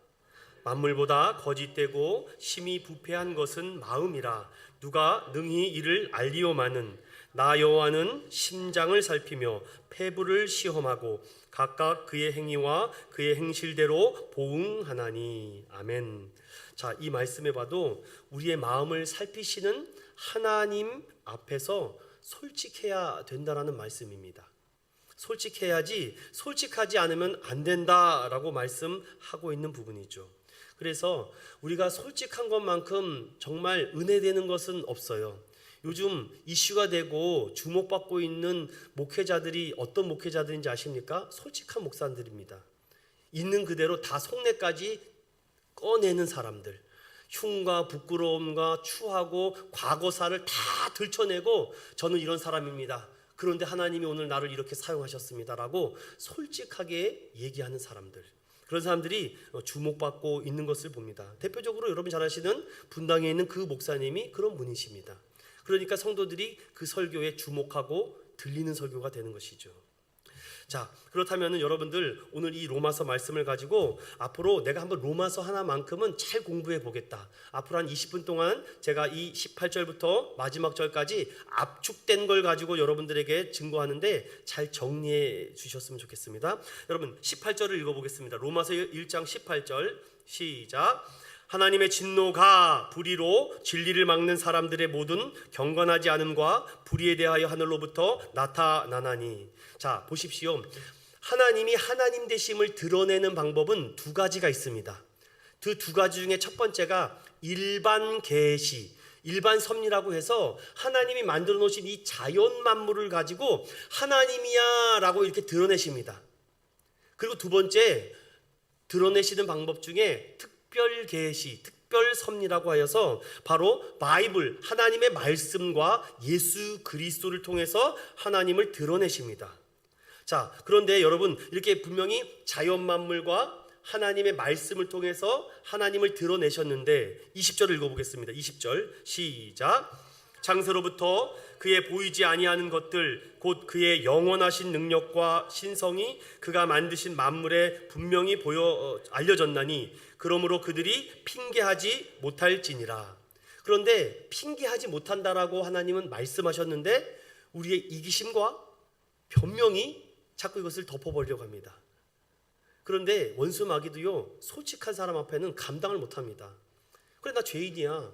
Speaker 1: 만물보다 거짓되고 심히 부패한 것은 마음이라 누가 능히 이를 알리오마는 나 여호와는 심장을 살피며 폐부를 시험하고 각각 그의 행위와 그의 행실대로 보응하나니. 아멘. 자, 이 말씀에 봐도 우리의 마음을 살피시는 하나님 앞에서 솔직해야 된다라는 말씀입니다. 솔직해야지 솔직하지 않으면 안 된다라고 말씀하고 있는 부분이죠. 그래서 우리가 솔직한 것만큼 정말 은혜되는 것은 없어요. 요즘 이슈가 되고 주목받고 있는 목회자들이 어떤 목회자들인지 아십니까? 솔직한 목사들입니다. 있는 그대로 다 속내까지 꺼내는 사람들, 흉과 부끄러움과 추하고 과거사를 다 들춰내고 저는 이런 사람입니다. 그런데 하나님이 오늘 나를 이렇게 사용하셨습니다라고 솔직하게 얘기하는 사람들, 그런 사람들이 주목받고 있는 것을 봅니다. 대표적으로 여러분 잘 아시는 분당에 있는 그 목사님이 그런 분이십니다. 그러니까 성도들이 그 설교에 주목하고 들리는 설교가 되는 것이죠. 자, 그렇다면 여러분들 오늘 이 로마서 말씀을 가지고 앞으로 내가 한번 로마서 하나만큼은 잘 공부해 보겠다. 앞으로 한 20분 동안 제가 이 18절부터 마지막 절까지 압축된 걸 가지고 여러분들에게 증거하는데 잘 정리해 주셨으면 좋겠습니다. 여러분 18절을 읽어보겠습니다. 로마서 1장 18절 시작. 하나님의 진노가 불의로 진리를 막는 사람들의 모든 경건하지 않음과 불의에 대하여 하늘로부터 나타나나니. 자, 보십시오. 하나님이 하나님 되심을 드러내는 방법은 두 가지가 있습니다. 그 두 가지 중에 첫 번째가 일반 계시, 일반 섭리라고 해서 하나님이 만들어 놓으신 이 자연 만물을 가지고 하나님이야 라고 이렇게 드러내십니다. 그리고 두 번째 드러내시는 방법 중에 특별 계시, 특별 섭리라고 하여서 바로 바이블, 하나님의 말씀과 예수 그리스도를 통해서 하나님을 드러내십니다. 자, 그런데 여러분 이렇게 분명히 자연 만물과 하나님의 말씀을 통해서 하나님을 드러내셨는데 20절을 읽어보겠습니다. 20절 시작. 창세로부터 그의 보이지 아니하는 것들 곧 그의 영원하신 능력과 신성이 그가 만드신 만물에 분명히 알려졌나니 그러므로 그들이 핑계하지 못할지니라. 그런데 핑계하지 못한다라고 하나님은 말씀하셨는데 우리의 이기심과 변명이 자꾸 이것을 덮어버리려고 합니다. 그런데 원수 마귀도요 솔직한 사람 앞에는 감당을 못합니다. 그래, 나 죄인이야,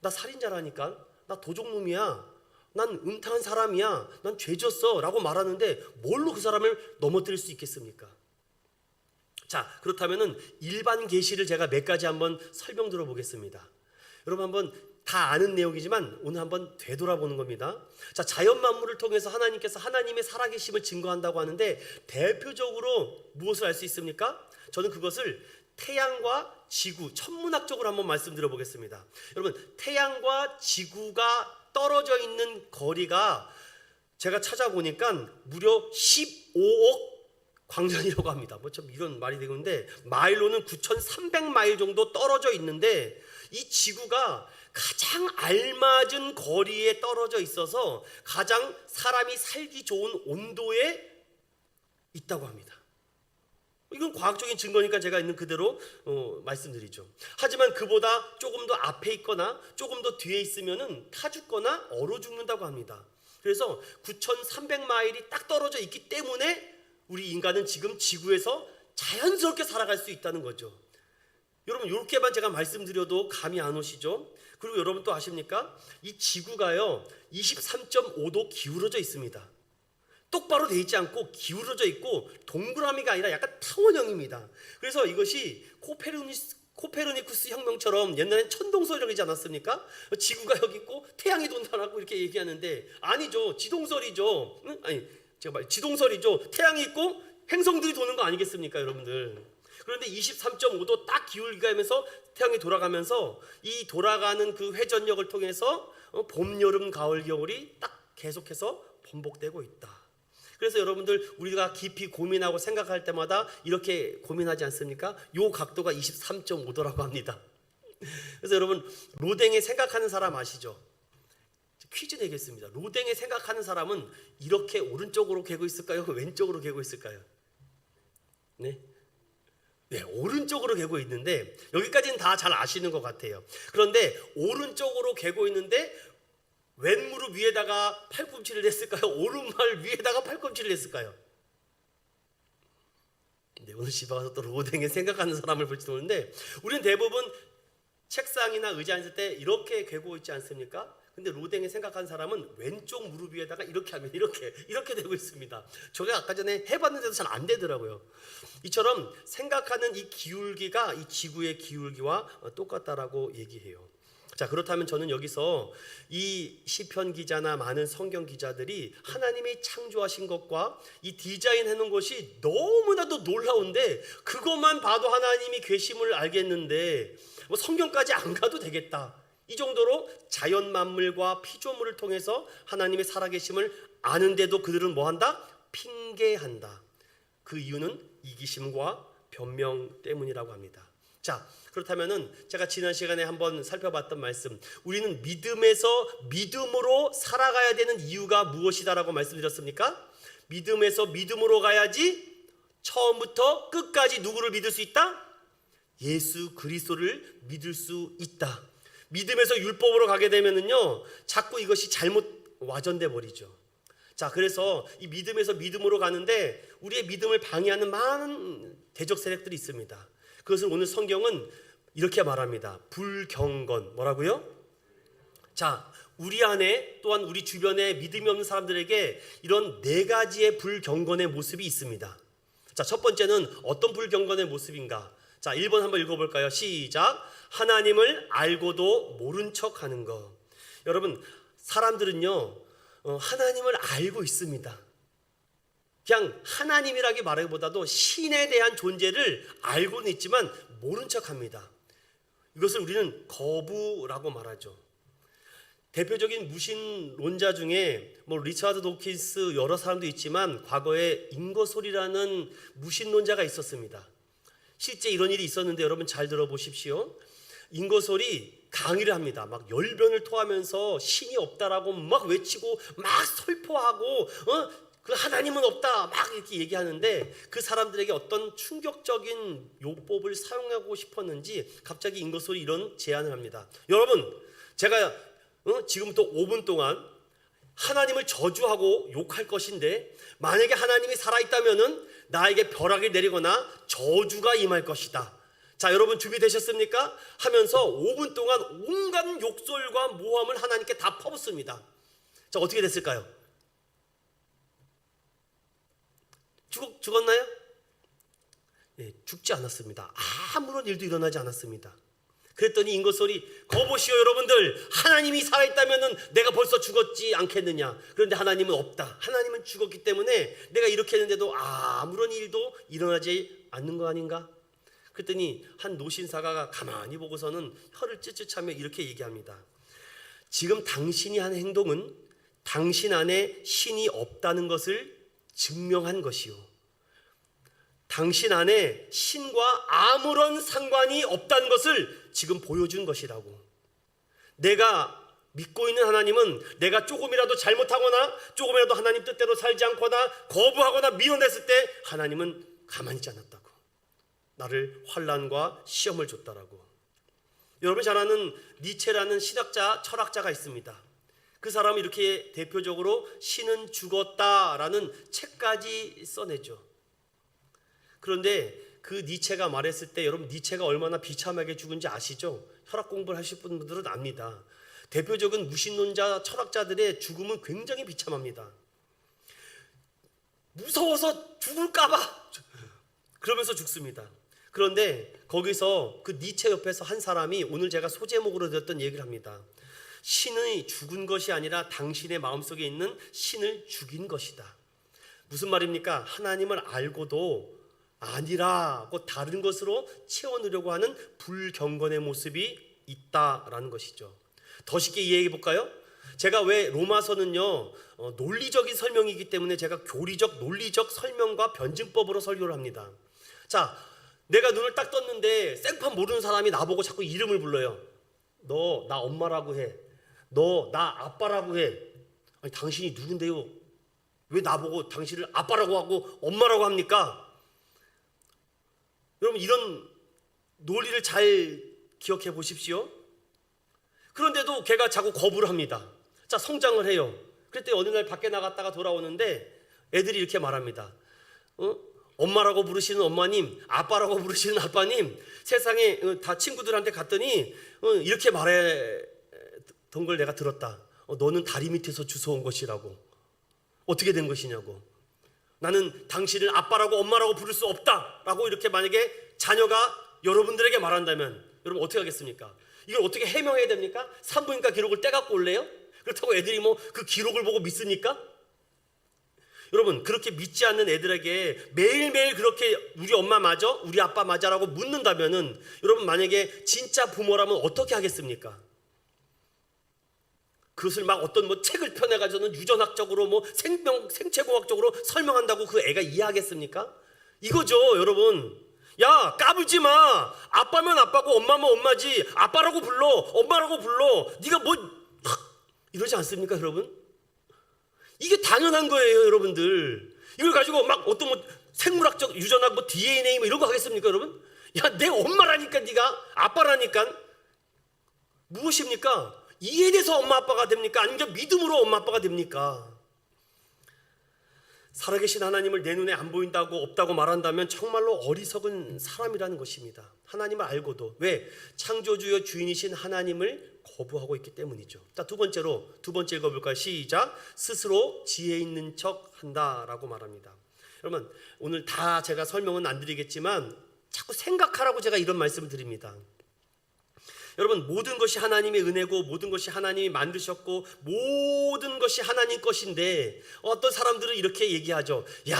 Speaker 1: 나 살인자라니까, 나 도적놈이야, 난 음탕한 사람이야, 난 죄졌어 라고 말하는데 뭘로 그 사람을 넘어뜨릴 수 있겠습니까? 자, 그렇다면 일반 계시를 제가 몇 가지 한번 설명 들어보겠습니다. 여러분 한번 다 아는 내용이지만 오늘 한번 되돌아보는 겁니다. 자, 자연 만물을 통해서 하나님께서 하나님의 살아계심을 증거한다고 하는데 대표적으로 무엇을 알 수 있습니까? 저는 그것을 태양과 지구, 천문학적으로 한번 말씀드려 보겠습니다. 여러분, 태양과 지구가 떨어져 있는 거리가 제가 찾아보니까 무려 15억 광년이라고 합니다. 뭐 좀 이런 말이 되는데 마일로는 9,300마일 정도 떨어져 있는데 이 지구가 가장 알맞은 거리에 떨어져 있어서 가장 사람이 살기 좋은 온도에 있다고 합니다. 이건 과학적인 증거니까 제가 있는 그대로 말씀드리죠. 하지만 그보다 조금 더 앞에 있거나 조금 더 뒤에 있으면은 타 죽거나 얼어 죽는다고 합니다. 그래서 9,300마일이 딱 떨어져 있기 때문에 우리 인간은 지금 지구에서 자연스럽게 살아갈 수 있다는 거죠. 여러분 이렇게만 제가 말씀드려도 감이 안 오시죠? 그리고 여러분 또 아십니까? 이 지구가요 23.5도 기울어져 있습니다. 똑바로 돼 있지 않고 기울어져 있고 동그라미가 아니라 약간 타원형입니다. 그래서 이것이 코페르니쿠스 혁명처럼 옛날엔 천동설이라고 하지 않았습니까? 지구가 여기 있고 태양이 돈다라고 이렇게 얘기하는데 아니죠. 지동설이죠. 아니 제가 말 지동설이죠. 태양이 있고 행성들이 도는 거 아니겠습니까, 여러분들? 그런데 23.5도 딱 기울기가 하면서 태양이 돌아가면서 이 돌아가는 그 회전력을 통해서 봄, 여름, 가을, 겨울이 딱 계속해서 반복되고 있다. 그래서 여러분들 우리가 깊이 고민하고 생각할 때마다 이렇게 고민하지 않습니까? 요 각도가 23.5도라고 합니다. 그래서 여러분 로댕에 생각하는 사람 아시죠? 퀴즈 내겠습니다. 로댕에 생각하는 사람은 이렇게 오른쪽으로 개고 있을까요? 왼쪽으로 개고 있을까요? 네, 오른쪽으로 개고 있는데 여기까지는 다 잘 아시는 것 같아요. 그런데 오른쪽으로 개고 있는데 왼 무릎 위에다가 팔꿈치를 냈을까요? 오른발 위에다가 팔꿈치를 냈을까요? 네, 오늘 집에 가서 또 로댕에 생각하는 사람을 볼지 모르는데 우리는 대부분 책상이나 의자에 앉을 때 이렇게 괴고 있지 않습니까? 근데 로댕에 생각하는 사람은 왼쪽 무릎 위에다가 이렇게 하면 이렇게 되고 있습니다. 제가 아까 전에 해봤는데도 잘 안 되더라고요. 이처럼 생각하는 이 기울기가 이 지구의 기울기와 똑같다라고 얘기해요. 자, 그렇다면 저는 여기서 이 시편 기자나 많은 성경 기자들이 하나님이 창조하신 것과 이 디자인해 놓은 것이 너무나도 놀라운데 그것만 봐도 하나님이 계심을 알겠는데 뭐 성경까지 안 가도 되겠다. 이 정도로 자연 만물과 피조물을 통해서 하나님의 살아계심을 아는데도 그들은 뭐한다? 핑계한다. 그 이유는 이기심과 변명 때문이라고 합니다. 자, 그렇다면은 제가 지난 시간에 한번 살펴봤던 말씀, 우리는 믿음에서 믿음으로 살아가야 되는 이유가 무엇이다라고 말씀드렸습니까? 믿음에서 믿음으로 가야지 처음부터 끝까지 누구를 믿을 수 있다? 예수 그리스도를 믿을 수 있다. 믿음에서 율법으로 가게 되면은요 자꾸 이것이 잘못 와전돼 버리죠. 자, 그래서 이 믿음에서 믿음으로 가는데 우리의 믿음을 방해하는 많은 대적 세력들이 있습니다. 그것을 오늘 성경은 이렇게 말합니다. 불경건. 뭐라고요? 자, 우리 안에 또한 우리 주변에 믿음이 없는 사람들에게 이런 네 가지의 불경건의 모습이 있습니다. 자, 첫 번째는 어떤 불경건의 모습인가? 자, 1번 한번 읽어볼까요? 시작. 하나님을 알고도 모른 척하는 것. 여러분, 사람들은요 하나님을 알고 있습니다. 그냥 하나님이라기 말하기보다도 신에 대한 존재를 알고는 있지만 모른 척합니다. 이것을 우리는 거부라고 말하죠. 대표적인 무신론자 중에 뭐 리처드 도킨스 여러 사람도 있지만 과거에 인거솔이라는 무신론자가 있었습니다. 실제 이런 일이 있었는데 여러분 잘 들어보십시오. 인거솔이 강의를 합니다. 막 열변을 토하면서 신이 없다라고 막 외치고 막 설포하고 그 하나님은 없다 막 이렇게 얘기하는데 그 사람들에게 어떤 충격적인 요법을 사용하고 싶었는지 갑자기 인거솔이 이런 제안을 합니다. 여러분, 제가 지금부터 5분 동안 하나님을 저주하고 욕할 것인데 만약에 하나님이 살아있다면은 나에게 벼락을 내리거나 저주가 임할 것이다. 자, 여러분 준비되셨습니까? 하면서 5분 동안 온갖 욕설과 모함을 하나님께 다 퍼붓습니다. 자, 어떻게 됐을까요? 죽었나요? 네, 죽지 않았습니다. 아무런 일도 일어나지 않았습니다. 그랬더니 인거솔이 거보시오 여러분들, 하나님이 살아있다면 내가 벌써 죽었지 않겠느냐. 그런데 하나님은 없다. 하나님은 죽었기 때문에 내가 이렇게 했는데도 아무런 일도 일어나지 않는 거 아닌가? 그랬더니 한 노신사가 가만히 보고서는 혀를 ጭጭ하며 이렇게 얘기합니다. 지금 당신이 한 행동은 당신 안에 신이 없다는 것을 증명한 것이요, 당신 안에 신과 아무런 상관이 없다는 것을 지금 보여준 것이라고. 내가 믿고 있는 하나님은 내가 조금이라도 잘못하거나 조금이라도 하나님 뜻대로 살지 않거나 거부하거나 밀어냈을 때 하나님은 가만히 있지 않았다고. 나를 환난과 시험을 줬다라고. 여러분이 잘 아는 니체라는 신학자, 철학자가 있습니다. 그 사람은 이렇게 대표적으로 신은 죽었다라는 책까지 써내죠. 그런데 그 니체가 말했을 때 여러분 니체가 얼마나 비참하게 죽은지 아시죠? 혈압 공부를 하실 분들은 압니다. 대표적인 무신론자 철학자들의 죽음은 굉장히 비참합니다. 무서워서 죽을까봐 그러면서 죽습니다. 그런데 거기서 그 니체 옆에서 한 사람이 오늘 제가 소제목으로 드렸던 얘기를 합니다. 신의 죽은 것이 아니라 당신의 마음속에 있는 신을 죽인 것이다. 무슨 말입니까? 하나님을 알고도 아니라고 다른 것으로 채워넣으려고 하는 불경건의 모습이 있다라는 것이죠. 더 쉽게 이해해 볼까요? 제가 왜 로마서는요 논리적인 설명이기 때문에 제가 교리적 논리적 설명과 변증법으로 설교를 합니다. 자, 내가 눈을 딱 떴는데 생판 모르는 사람이 나보고 자꾸 이름을 불러요. 너 나 엄마라고 해. 너 나 아빠라고 해. 아니 당신이 누군데요? 왜 나보고 당신을 아빠라고 하고 엄마라고 합니까? 여러분 이런 논리를 잘 기억해 보십시오. 그런데도 걔가 자꾸 거부를 합니다. 자, 성장을 해요. 그랬더니 어느 날 밖에 나갔다가 돌아오는데 애들이 이렇게 말합니다. 엄마라고 부르시는 엄마님, 아빠라고 부르시는 아빠님, 세상에 다 친구들한테 갔더니 이렇게 말했던 걸 내가 들었다. 너는 다리 밑에서 주워온 것이라고. 어떻게 된 것이냐고. 나는 당신을 아빠라고 엄마라고 부를 수 없다라고 이렇게 만약에 자녀가 여러분들에게 말한다면 여러분 어떻게 하겠습니까? 이걸 어떻게 해명해야 됩니까? 산부인과 기록을 떼갖고 올래요? 그렇다고 애들이 뭐 그 기록을 보고 믿습니까? 여러분 그렇게 믿지 않는 애들에게 매일매일 그렇게 우리 엄마 맞아? 우리 아빠 맞아라고 묻는다면은 여러분 만약에 진짜 부모라면 어떻게 하겠습니까? 그것을 막 어떤 뭐 책을 펴내가지고는 유전학적으로 뭐 생체공학적으로 설명한다고 그 애가 이해하겠습니까? 이거죠 여러분. 야 까불지 마. 아빠면 아빠고 엄마면 엄마지. 아빠라고 불러 엄마라고 불러. 네가 뭐 이러지 않습니까 여러분? 이게 당연한 거예요 여러분들. 이걸 가지고 막 어떤 뭐 생물학적 유전학 뭐 DNA 뭐 이런 거 하겠습니까 여러분? 야 내 엄마라니까 네가 아빠라니까. 무엇입니까? 이에 대해서 엄마 아빠가 됩니까? 아니면 믿음으로 엄마 아빠가 됩니까? 살아계신 하나님을 내 눈에 안 보인다고 없다고 말한다면 정말로 어리석은 사람이라는 것입니다. 하나님을 알고도 왜? 창조주여 주인이신 하나님을 거부하고 있기 때문이죠. 자, 두 번째 읽어볼까요? 시작. 스스로 지혜 있는 척 한다라고 말합니다. 여러분 오늘 다 제가 설명은 안 드리겠지만 자꾸 생각하라고 제가 이런 말씀을 드립니다. 여러분 모든 것이 하나님의 은혜고 모든 것이 하나님이 만드셨고 모든 것이 하나님 것인데 어떤 사람들은 이렇게 얘기하죠. 야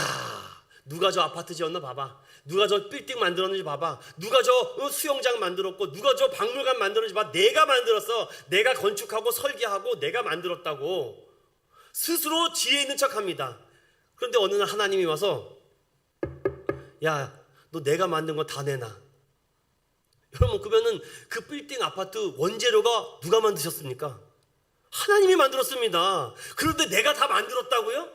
Speaker 1: 누가 저 아파트 지었나 봐봐. 누가 저 빌딩 만들었는지 봐봐. 누가 저 수영장 만들었고 누가 저 박물관 만들었는지 봐. 내가 만들었어. 내가 건축하고 설계하고 내가 만들었다고 스스로 지혜 있는 척합니다. 그런데 어느 날 하나님이 와서 야 너 내가 만든 거 다 내놔. 여러분 그러면은 그 빌딩 아파트 원재료가 누가 만드셨습니까? 하나님이 만들었습니다. 그런데 내가 다 만들었다고요?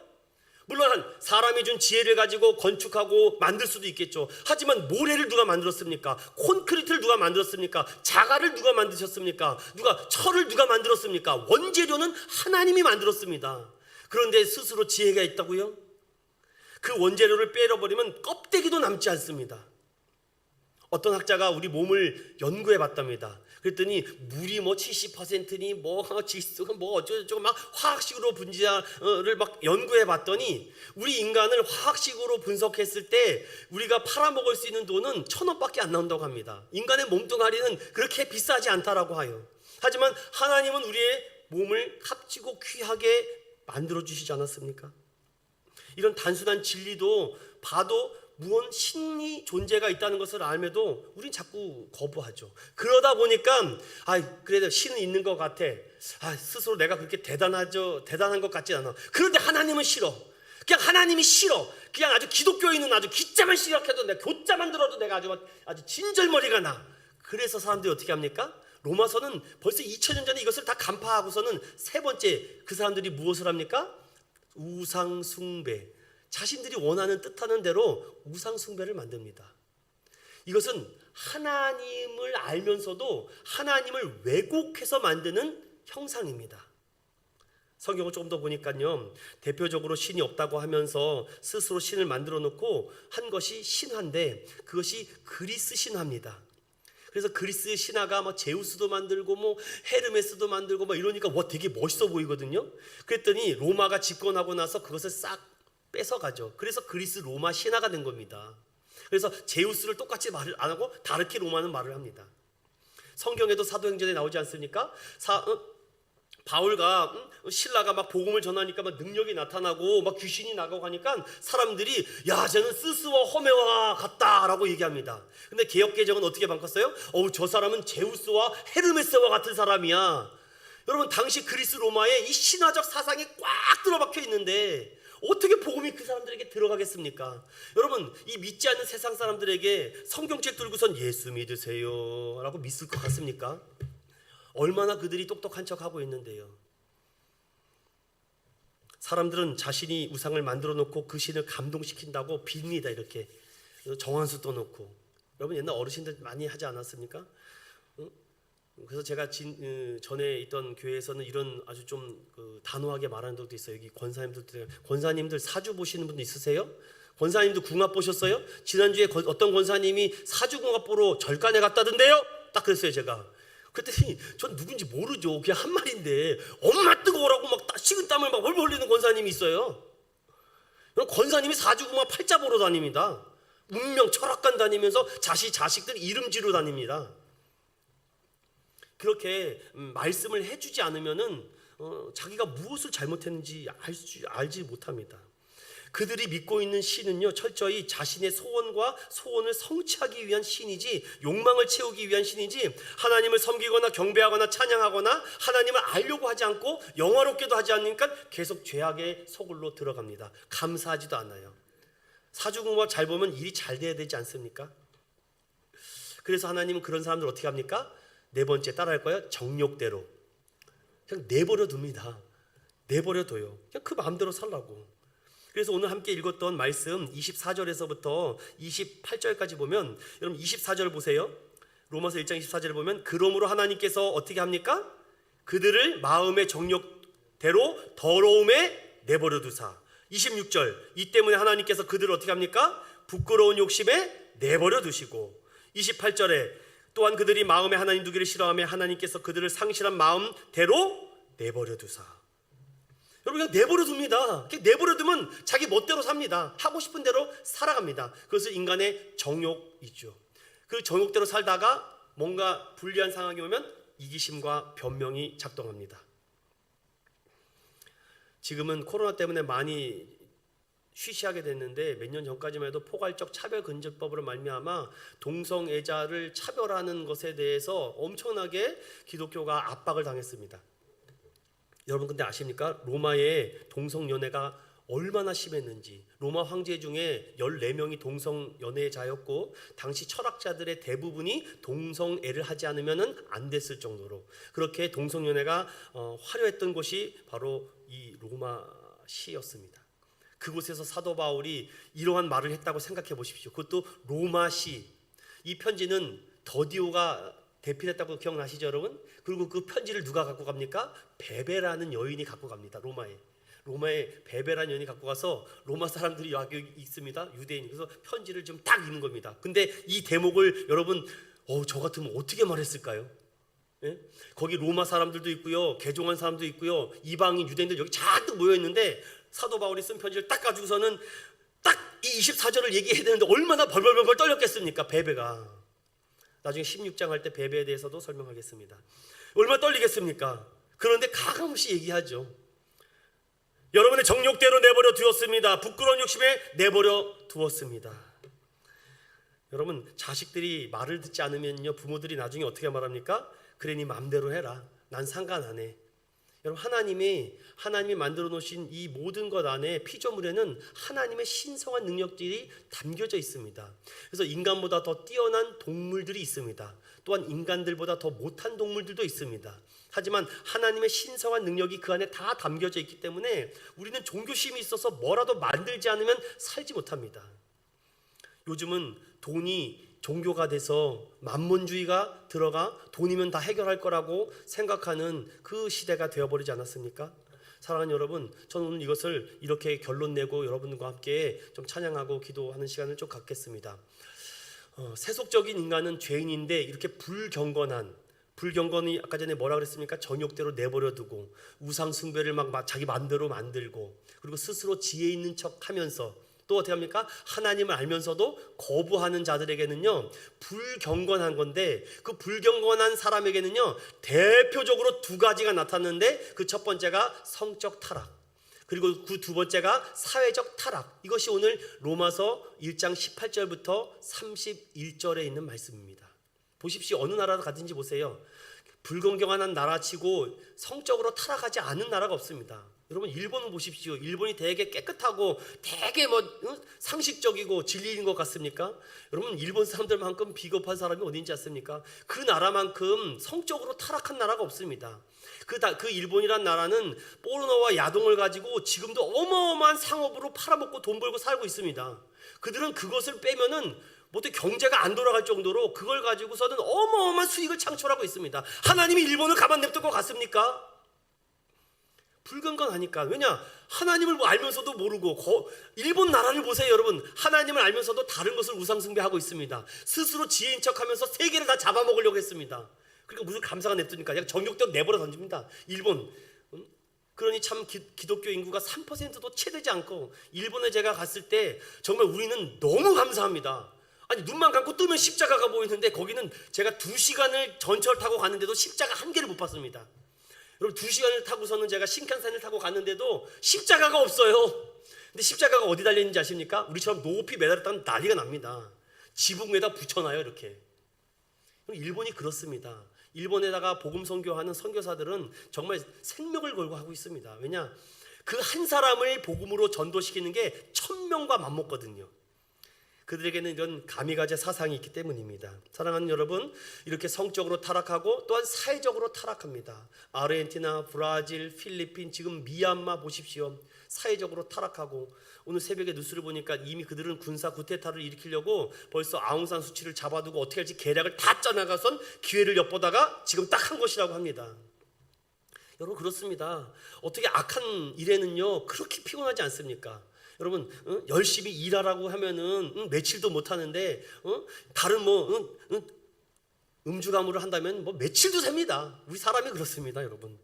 Speaker 1: 물론 사람이 준 지혜를 가지고 건축하고 만들 수도 있겠죠. 하지만 모래를 누가 만들었습니까? 콘크리트를 누가 만들었습니까? 자갈을 누가 만드셨습니까? 철을 누가 만들었습니까? 원재료는 하나님이 만들었습니다. 그런데 스스로 지혜가 있다고요? 그 원재료를 빼버리면 껍데기도 남지 않습니다. 어떤 학자가 우리 몸을 연구해 봤답니다. 그랬더니 물이 뭐 70%니 뭐 질소가 뭐 어쩌고저쩌고 막 화학식으로 분자를 막 연구해 봤더니 우리 인간을 화학식으로 분석했을 때 우리가 팔아먹을 수 있는 돈은 1,000원밖에 안 나온다고 합니다. 인간의 몸뚱아리는 그렇게 비싸지 않다라고 해요. 하지만 하나님은 우리의 몸을 값지고 귀하게 만들어 주시지 않았습니까? 이런 단순한 진리도 봐도 무언 신이 존재가 있다는 것을 알면도 우린 자꾸 거부하죠. 그러다 보니까 그래도 신은 있는 것 같아. 스스로 내가 그렇게 대단한 것 같지 않아. 그런데 하나님은 싫어. 그냥 하나님이 싫어. 그냥 아주 기독교인은 아주 기자만 시작해도 내가 교자만 들어도 내가 아주 진절머리가 나. 그래서 사람들이 어떻게 합니까? 로마서는 벌써 2000년 전에 이것을 다 간파하고서는 세 번째 그 사람들이 무엇을 합니까? 우상 숭배. 자신들이 원하는 뜻하는 대로 우상 숭배를 만듭니다. 이것은 하나님을 알면서도 하나님을 왜곡해서 만드는 형상입니다. 성경을 조금 더 보니까요. 대표적으로 신이 없다고 하면서 스스로 신을 만들어 놓고 한 것이 신화인데 그것이 그리스 신화입니다. 그래서 그리스 신화가 뭐 제우스도 만들고 뭐 헤르메스도 만들고 뭐 이러니까 되게 멋있어 보이거든요. 그랬더니 로마가 집권하고 나서 그것을 싹 뺏어가죠. 그래서 그리스 로마 신화가 된 겁니다. 그래서 제우스를 똑같이 말을 안 하고 다르게 로마는 말을 합니다. 성경에도 사도행전에 나오지 않습니까? 바울과 신라가 막 복음을 전하니까 막 능력이 나타나고 막 귀신이 나가고 하니까 사람들이 야 쟤는 스스와 허메와 같다라고 얘기합니다. 근데 개역개정은 어떻게 바꿨어요? 저 사람은 제우스와 헤르메스와 같은 사람이야. 여러분 당시 그리스 로마에 이 신화적 사상이 꽉 들어박혀 있는데 어떻게 복음이 그 사람들에게 들어가겠습니까? 여러분 이 믿지 않는 세상 사람들에게 성경책 들고선 예수 믿으세요 라고 믿을 것 같습니까? 얼마나 그들이 똑똑한 척하고 있는데요. 사람들은 자신이 우상을 만들어 놓고 그 신을 감동시킨다고 빕니다. 이렇게 정한수 떠놓고. 여러분 옛날 어르신들 많이 하지 않았습니까? 그래서 제가 전에 있던 교회에서는 이런 아주 좀 단호하게 말하는 적도 있어요. 여기 권사님들 사주 보시는 분도 있으세요? 권사님도 궁합 보셨어요? 지난주에 어떤 권사님이 사주궁합 보러 절간에 갔다던데요? 딱 그랬어요 제가. 그랬더니 전 누군지 모르죠. 그냥 한 말인데 엄마 뜨거워라고 막 식은땀을 막 벌벌 흘리는 권사님이 있어요. 권사님이 사주궁합 팔자 보러 다닙니다. 문명 철학관 다니면서 자식들 이름 지르러 다닙니다. 그렇게 말씀을 해주지 않으면은 자기가 무엇을 잘못했는지 알지 못합니다. 그들이 믿고 있는 신은요 철저히 자신의 소원과 소원을 성취하기 위한 신이지 욕망을 채우기 위한 신이지 하나님을 섬기거나 경배하거나 찬양하거나 하나님을 알려고 하지 않고 영화롭게도 하지 않으니까 계속 죄악의 소굴로 들어갑니다. 감사하지도 않아요. 사주궁합 잘 보면 일이 잘 돼야 되지 않습니까? 그래서 하나님은 그런 사람들 어떻게 합니까? 네 번째 따라할 거예요. 정욕대로 그냥 내버려 둡니다. 내버려 둬요. 그냥 그 마음대로 살라고. 그래서 오늘 함께 읽었던 말씀 24절에서부터 28절까지 보면 여러분 24절 보세요. 로마서 1장 24절을 보면 그러므로 하나님께서 어떻게 합니까? 그들을 마음의 정욕대로 더러움에 내버려 두사. 26절 이 때문에 하나님께서 그들을 어떻게 합니까? 부끄러운 욕심에 내버려 두시고 28절에 또한 그들이 마음에 하나님 두기를 싫어하며 하나님께서 그들을 상실한 마음대로 내버려 두사. 여러분 그냥 내버려 둡니다. 내버려 두면 자기 멋대로 삽니다. 하고 싶은 대로 살아갑니다. 그것은 인간의 정욕이죠. 그 정욕대로 살다가 뭔가 불리한 상황이 오면 이기심과 변명이 작동합니다. 지금은 코로나 때문에 많이 쉬쉬하게 됐는데 몇 년 전까지만 해도 포괄적 차별금지법으로 말미암아 동성애자를 차별하는 것에 대해서 엄청나게 기독교가 압박을 당했습니다. 여러분 근데 아십니까? 로마의 동성연애가 얼마나 심했는지. 로마 황제 중에 14명이 동성연애자였고 당시 철학자들의 대부분이 동성애를 하지 않으면 안 됐을 정도로 그렇게 동성연애가 화려했던 곳이 바로 이 로마시였습니다. 그곳에서 사도 바울이 이러한 말을 했다고 생각해 보십시오. 그것도 로마시. 이 편지는 더디오가 대필했다고 기억나시죠 여러분? 그리고 그 편지를 누가 갖고 갑니까? 베베라는 여인이 갖고 갑니다. 로마에 베베라는 여인이 갖고 가서 로마 사람들이 여기 있습니다. 유대인. 그래서 편지를 좀 딱 읽는 겁니다. 근데 이 대목을 여러분 저 같으면 어떻게 말했을까요? 예? 거기 로마 사람들도 있고요. 개종한 사람도 있고요. 이방인 유대인들 여기 잔뜩 모여 있는데 사도 바울이 쓴 편지를 딱 가지고서는 딱 이 24절을 얘기해야 되는데 얼마나 벌벌벌 떨렸겠습니까? 베베가. 나중에 16장 할 때 베베에 대해서도 설명하겠습니다. 얼마나 떨리겠습니까? 그런데 가감없이 얘기하죠. 여러분의 정욕대로 내버려 두었습니다. 부끄러운 욕심에 내버려 두었습니다. 여러분 자식들이 말을 듣지 않으면요 부모들이 나중에 어떻게 말합니까? 그래 네 맘대로 해라. 난 상관 안 해. 여러분 하나님이 만들어 놓으신 이 모든 것 안에 피조물에는 하나님의 신성한 능력들이 담겨져 있습니다. 그래서 인간보다 더 뛰어난 동물들이 있습니다. 또한 인간들보다 더 못한 동물들도 있습니다. 하지만 하나님의 신성한 능력이 그 안에 다 담겨져 있기 때문에 우리는 종교심이 있어서 뭐라도 만들지 않으면 살지 못합니다. 요즘은 돈이 종교가 돼서 만몬주의가 들어가 돈이면 다 해결할 거라고 생각하는 그 시대가 되어버리지 않았습니까? 사랑하는 여러분, 저는 오늘 이것을 이렇게 결론 내고 여러분과 함께 좀 찬양하고 기도하는 시간을 좀 갖겠습니다. 세속적인 인간은 죄인인데 이렇게 불경건이 아까 전에 뭐라 그랬습니까? 정욕대로 내버려두고 우상 숭배를 막 자기 마음대로 만들고 그리고 스스로 지혜 있는 척하면서 또 어떻게 합니까? 하나님을 알면서도 거부하는 자들에게는요, 불경건한 건데, 그 불경건한 사람에게는요, 대표적으로 두 가지가 나타났는데, 그 첫 번째가 성적 타락, 그리고 그 두 번째가 사회적 타락. 이것이 오늘 로마서 1장 18절부터 31절에 있는 말씀입니다. 보십시오. 어느 나라로 가든지 보세요. 불공경한 나라치고 성적으로 타락하지 않은 나라가 없습니다. 여러분 일본을 보십시오. 일본이 되게 깨끗하고 되게 상식적이고 진리인 것 같습니까? 여러분 일본 사람들만큼 비겁한 사람이 어딘지 아십니까? 그 나라만큼 성적으로 타락한 나라가 없습니다. 그 일본이란 나라는 포르노와 야동을 가지고 지금도 어마어마한 상업으로 팔아먹고 돈 벌고 살고 있습니다. 그들은 그것을 빼면은 어떻게 경제가 안 돌아갈 정도로 그걸 가지고서는 어마어마한 수익을 창출하고 있습니다. 하나님이 일본을 가만 냅둘 것 같습니까? 불건강하니까. 왜냐? 하나님을 알면서도 모르고 일본 나라를 보세요. 여러분 하나님을 알면서도 다른 것을 우상숭배하고 있습니다. 스스로 지혜인 척하면서 세계를 다 잡아먹으려고 했습니다. 그러니까 무슨 감사가 냅두니까 그냥 정욕대로 내버려 던집니다. 일본. 그러니 참 기독교 인구가 3%도 채 되지 않고 일본에 제가 갔을 때 정말 우리는 너무 감사합니다. 아니 눈만 감고 뜨면 십자가가 보이는데 거기는 제가 2시간을 전철 타고 갔는데도 십자가 한 개를 못 봤습니다. 여러분 2시간을 타고서는 제가 신칸센을 타고 갔는데도 십자가가 없어요. 근데 십자가가 어디 달려있는지 아십니까? 우리처럼 높이 매달았다면 난리가 납니다. 지붕 위에다 붙여놔요 이렇게. 일본이 그렇습니다. 일본에다가 복음 선교하는 선교사들은 정말 생명을 걸고 하고 있습니다. 왜냐? 그 한 사람을 복음으로 전도시키는 게 1000명과 맞먹거든요. 그들에게는 이런 가미가제 사상이 있기 때문입니다. 사랑하는 여러분, 이렇게 성적으로 타락하고 또한 사회적으로 타락합니다. 아르헨티나, 브라질, 필리핀, 지금 미얀마 보십시오. 사회적으로 타락하고 오늘 새벽에 뉴스를 보니까 이미 그들은 군사 쿠데타를 일으키려고 벌써 아웅산 수치를 잡아두고 어떻게 할지 계략을 다 짜나가선 기회를 엿보다가 지금 딱 한 것이라고 합니다. 여러분 그렇습니다. 어떻게 악한 일에는요 그렇게 피곤하지 않습니까? 여러분 열심히 일하라고 하면은 며칠도 못 하는데 다른 음주가무를 한다면 며칠도 셉니다. 우리 사람이 그렇습니다, 여러분.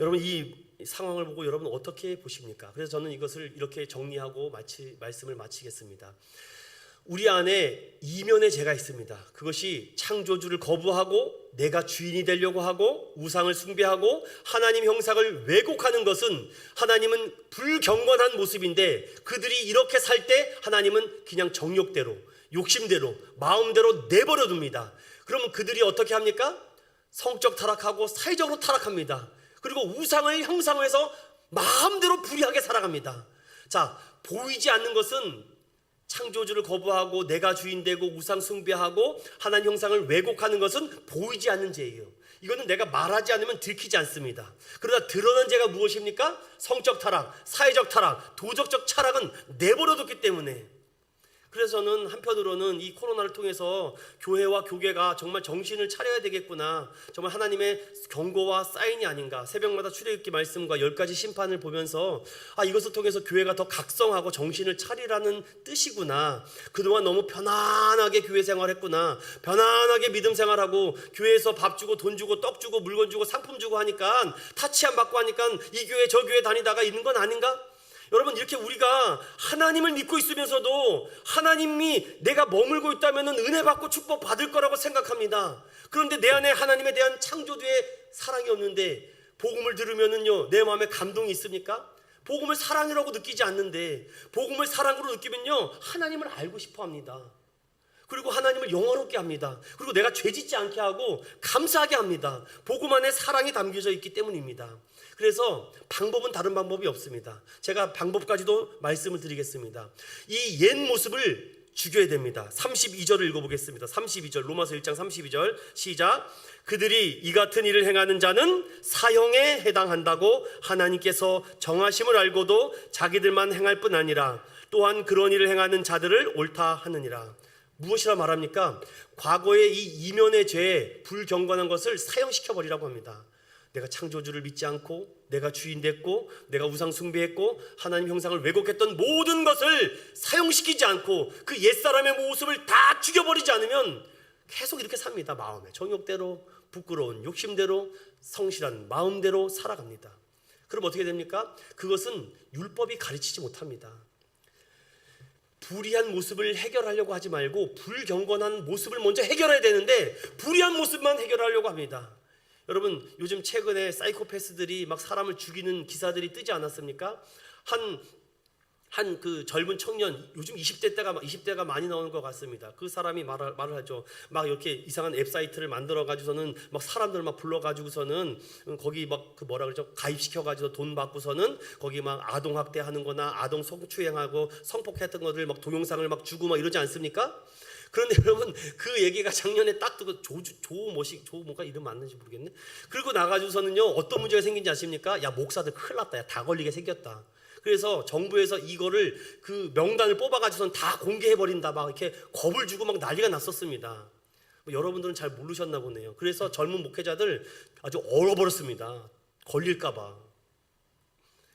Speaker 1: 여러분 이 상황을 보고 여러분 어떻게 보십니까? 그래서 저는 이것을 이렇게 정리하고 말씀을 마치겠습니다. 우리 안에 이면의 죄가 있습니다. 그것이 창조주를 거부하고 내가 주인이 되려고 하고 우상을 숭배하고 하나님 형상을 왜곡하는 것은 하나님은 불경건한 모습인데 그들이 이렇게 살 때 하나님은 그냥 정욕대로 욕심대로 마음대로 내버려 둡니다. 그러면 그들이 어떻게 합니까? 성적 타락하고 사회적으로 타락합니다. 그리고 우상을 형상화해서 마음대로 불의하게 살아갑니다. 자, 보이지 않는 것은 창조주를 거부하고 내가 주인 되고 우상 숭배하고 하나님 형상을 왜곡하는 것은 보이지 않는 죄예요. 이거는 내가 말하지 않으면 들키지 않습니다. 그러나 드러난 죄가 무엇입니까? 성적 타락, 사회적 타락, 도덕적 타락은 내버려뒀기 때문에. 그래서 저는 한편으로는 이 코로나를 통해서 교회와 교계가 정말 정신을 차려야 되겠구나, 정말 하나님의 경고와 사인이 아닌가, 새벽마다 출애굽기 말씀과 10가지 심판을 보면서 이것을 통해서 교회가 더 각성하고 정신을 차리라는 뜻이구나, 그동안 너무 편안하게 교회 생활했구나, 편안하게 믿음 생활하고 교회에서 밥 주고 돈 주고 떡 주고 물건 주고 상품 주고 하니까 타치 안 받고 하니까 이 교회 저 교회 다니다가 있는 건 아닌가? 여러분 이렇게 우리가 하나님을 믿고 있으면서도 하나님이 내가 머물고 있다면 은혜 받고 축복 받을 거라고 생각합니다. 그런데 내 안에 하나님에 대한 창조주의 사랑이 없는데 복음을 들으면은요 내 마음에 감동이 있습니까? 복음을 사랑이라고 느끼지 않는데 복음을 사랑으로 느끼면요 하나님을 알고 싶어 합니다. 그리고 하나님을 영화롭게 합니다. 그리고 내가 죄짓지 않게 하고 감사하게 합니다. 복음 안에 사랑이 담겨져 있기 때문입니다. 그래서 방법은 다른 방법이 없습니다. 제가 방법까지도 말씀을 드리겠습니다. 이 옛 모습을 죽여야 됩니다. 32절을 읽어보겠습니다. 32절 로마서 1장 32절 시작. 그들이 이 같은 일을 행하는 자는 사형에 해당한다고 하나님께서 정하심을 알고도 자기들만 행할 뿐 아니라 또한 그런 일을 행하는 자들을 옳다 하느니라. 무엇이라 말합니까? 과거의 이 이면의 죄에 불경건한 것을 사형시켜버리라고 합니다. 내가 창조주를 믿지 않고 내가 주인 됐고 내가 우상 숭배했고 하나님 형상을 왜곡했던 모든 것을 사용시키지 않고 그 옛사람의 모습을 다 죽여버리지 않으면 계속 이렇게 삽니다. 마음에 정욕대로 부끄러운 욕심대로 성실한 마음대로 살아갑니다. 그럼 어떻게 됩니까? 그것은 율법이 가르치지 못합니다. 불의한 모습을 해결하려고 하지 말고 불경건한 모습을 먼저 해결해야 되는데 불의한 모습만 해결하려고 합니다. 여러분, 요즘 최근에 사이코패스들이 막 사람을 죽이는 기사들이 뜨지 않았습니까? 한 그 젊은 청년, 요즘 20대가 많이 나오는 것 같습니다. 그 사람이 말을 하죠. 막 이렇게 이상한 웹사이트를 만들어 가지고서는 막 사람들 막 불러 가지고서는 거기 막 그 뭐라 그러죠? 가입시켜 가지고 돈 받고서는 거기 막 아동 학대하는 거나 아동 성추행하고 성폭행했던 것들 막 동영상을 막 주고 막 이러지 않습니까? 그런데 여러분, 그 얘기가 작년에 딱 뜨고 조가 이름 맞는지 모르겠네. 그리고 나가지고서는요, 어떤 문제가 생긴지 아십니까? 야, 목사들 큰일 났다. 야, 다 걸리게 생겼다. 그래서 정부에서 이거를 그 명단을 뽑아가지고선 다 공개해버린다. 막 이렇게 겁을 주고 막 난리가 났었습니다. 여러분들은 잘 모르셨나 보네요. 그래서 젊은 목회자들 아주 얼어버렸습니다. 걸릴까봐.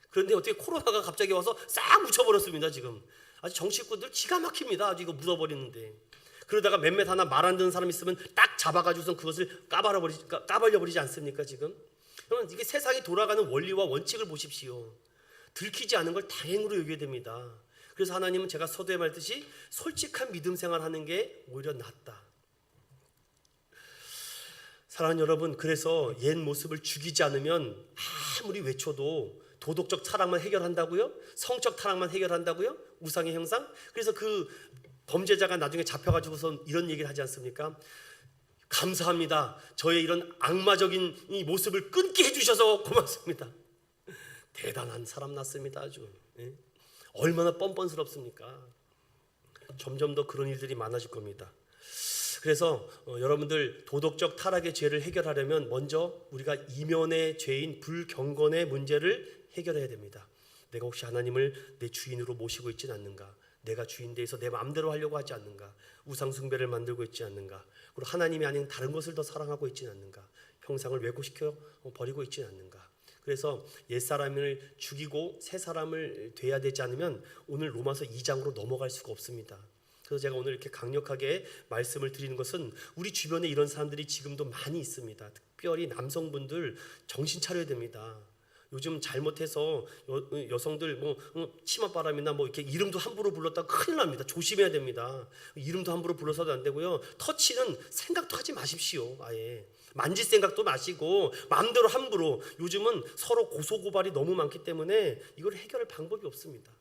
Speaker 1: 그런데 어떻게 코로나가 갑자기 와서 싹 묻혀버렸습니다. 지금 아주 정치꾼들 기가 막힙니다. 아주 이거 묻어버리는데. 그러다가 몇몇 하나 말 안 듣는 사람 있으면 딱 잡아가지고선 그것을 까발려버리지 않습니까? 지금 그러면 이게 세상이 돌아가는 원리와 원칙을 보십시오. 들키지 않은 걸 다행으로 여겨야 됩니다. 그래서 하나님은 제가 서두에 말했듯이 솔직한 믿음 생활하는 게 오히려 낫다. 사랑하는 여러분, 그래서 옛 모습을 죽이지 않으면 아무리 외쳐도 도덕적 타락만 해결한다고요? 성적 타락만 해결한다고요? 우상의 형상? 그래서 그 범죄자가 나중에 잡혀가지고서 이런 얘기를 하지 않습니까? 감사합니다. 저의 이런 악마적인 이 모습을 끊게 해주셔서 고맙습니다. 대단한 사람 났습니다. 아주 얼마나 뻔뻔스럽습니까? 점점 더 그런 일들이 많아질 겁니다. 그래서 여러분들 도덕적 타락의 죄를 해결하려면 먼저 우리가 이면의 죄인 불경건의 문제를 해결해야 됩니다. 내가 혹시 하나님을 내 주인으로 모시고 있지는 않는가? 내가 주인 돼서 내 마음대로 하려고 하지 않는가? 우상 숭배를 만들고 있지 않는가? 그리고 하나님이 아닌 다른 것을 더 사랑하고 있지는 않는가? 형상을 왜곡시켜 버리고 있지는 않는가? 그래서 옛사람을 죽이고 새 사람을 돼야 되지 않으면 오늘 로마서 2장으로 넘어갈 수가 없습니다. 그래서 제가 오늘 이렇게 강력하게 말씀을 드리는 것은 우리 주변에 이런 사람들이 지금도 많이 있습니다. 특별히 남성분들 정신 차려야 됩니다. 요즘 잘못해서 여성들 치맛바람이나 이렇게 이름도 함부로 불렀다 큰일 납니다. 조심해야 됩니다. 이름도 함부로 불러서도 안 되고요. 터치는 생각도 하지 마십시오. 아예 만질 생각도 마시고 마음대로 함부로. 요즘은 서로 고소고발이 너무 많기 때문에 이걸 해결할 방법이 없습니다.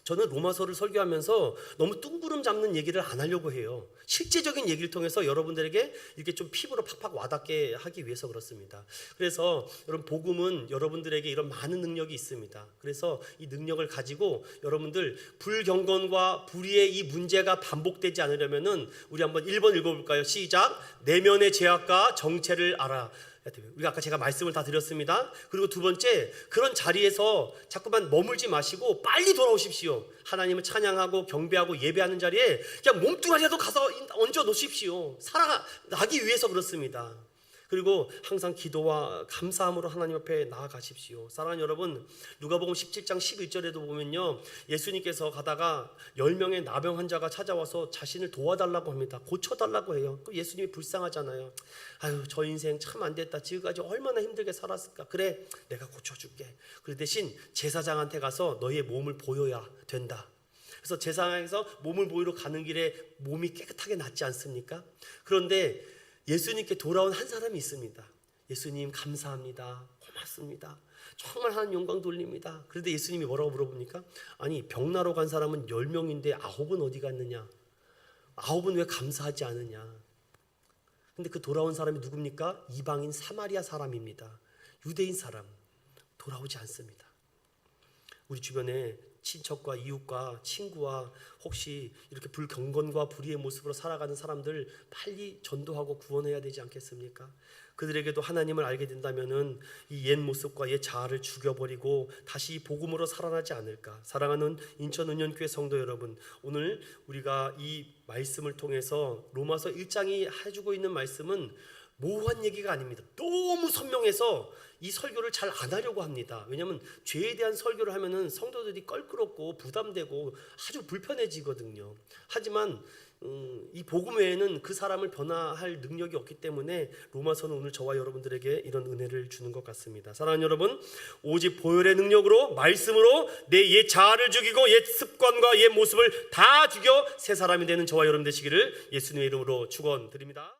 Speaker 1: 저는 로마서를 설교하면서 너무 뚱구름 잡는 얘기를 안 하려고 해요. 실제적인 얘기를 통해서 여러분들에게 이렇게 좀 피부로 팍팍 와닿게 하기 위해서 그렇습니다. 그래서 여러분, 복음은 여러분들에게 이런 많은 능력이 있습니다. 그래서 이 능력을 가지고 여러분들 불경건과 불의의 이 문제가 반복되지 않으려면은 우리 한번 1번 읽어볼까요? 시작. 내면의 죄악과 정체를 알아. 우리가 아까 제가 말씀을 다 드렸습니다. 그리고 두 번째, 그런 자리에서 자꾸만 머물지 마시고 빨리 돌아오십시오. 하나님을 찬양하고 경배하고 예배하는 자리에 그냥 몸뚱아리라도 가서 얹어 놓으십시오. 살아나기 위해서 그렇습니다. 그리고 항상 기도와 감사함으로 하나님 앞에 나아가십시오. 사랑하는 여러분, 누가복음 17장 11절에도 보면요, 예수님께서 가다가 10명의 나병 환자가 찾아와서 자신을 도와달라고 합니다. 고쳐달라고 해요. 그럼 예수님이 불쌍하잖아요. 아유, 저 인생 참 안 됐다. 지금까지 얼마나 힘들게 살았을까. 그래, 내가 고쳐줄게. 그 대신 제사장한테 가서 너의 몸을 보여야 된다. 그래서 제사장에서 몸을 보이러 가는 길에 몸이 깨끗하게 낫지 않습니까? 그런데 예수님께 돌아온 한 사람이 있습니다. 예수님 감사합니다. 고맙습니다. 정말 하나님 영광 돌립니다. 그런데 예수님이 뭐라고 물어봅니까? 아니, 병나러 간 사람은 10명인데 9은 어디 갔느냐? 9은 왜 감사하지 않느냐? 근데 그 돌아온 사람이 누굽니까? 이방인 사마리아 사람입니다. 유대인 사람. 돌아오지 않습니다. 우리 주변에 친척과 이웃과 친구와 혹시 이렇게 불경건과 불의의 모습으로 살아가는 사람들 빨리 전도하고 구원해야 되지 않겠습니까? 그들에게도 하나님을 알게 된다면은 이 옛 모습과 옛 자아를 죽여버리고 다시 복음으로 살아나지 않을까. 사랑하는 인천은연교회 성도 여러분, 오늘 우리가 이 말씀을 통해서 로마서 1장이 해주고 있는 말씀은 모호한 얘기가 아닙니다. 너무 선명해서 이 설교를 잘 안 하려고 합니다. 왜냐하면 죄에 대한 설교를 하면은 성도들이 껄끄럽고 부담되고 아주 불편해지거든요. 하지만 이 복음 외에는 그 사람을 변화할 능력이 없기 때문에 로마서는 오늘 저와 여러분들에게 이런 은혜를 주는 것 같습니다. 사랑하는 여러분, 오직 보혈의 능력으로 말씀으로 내 옛 자아를 죽이고 옛 습관과 옛 모습을 다 죽여 새 사람이 되는 저와 여러분 되시기를 예수님의 이름으로 축원드립니다.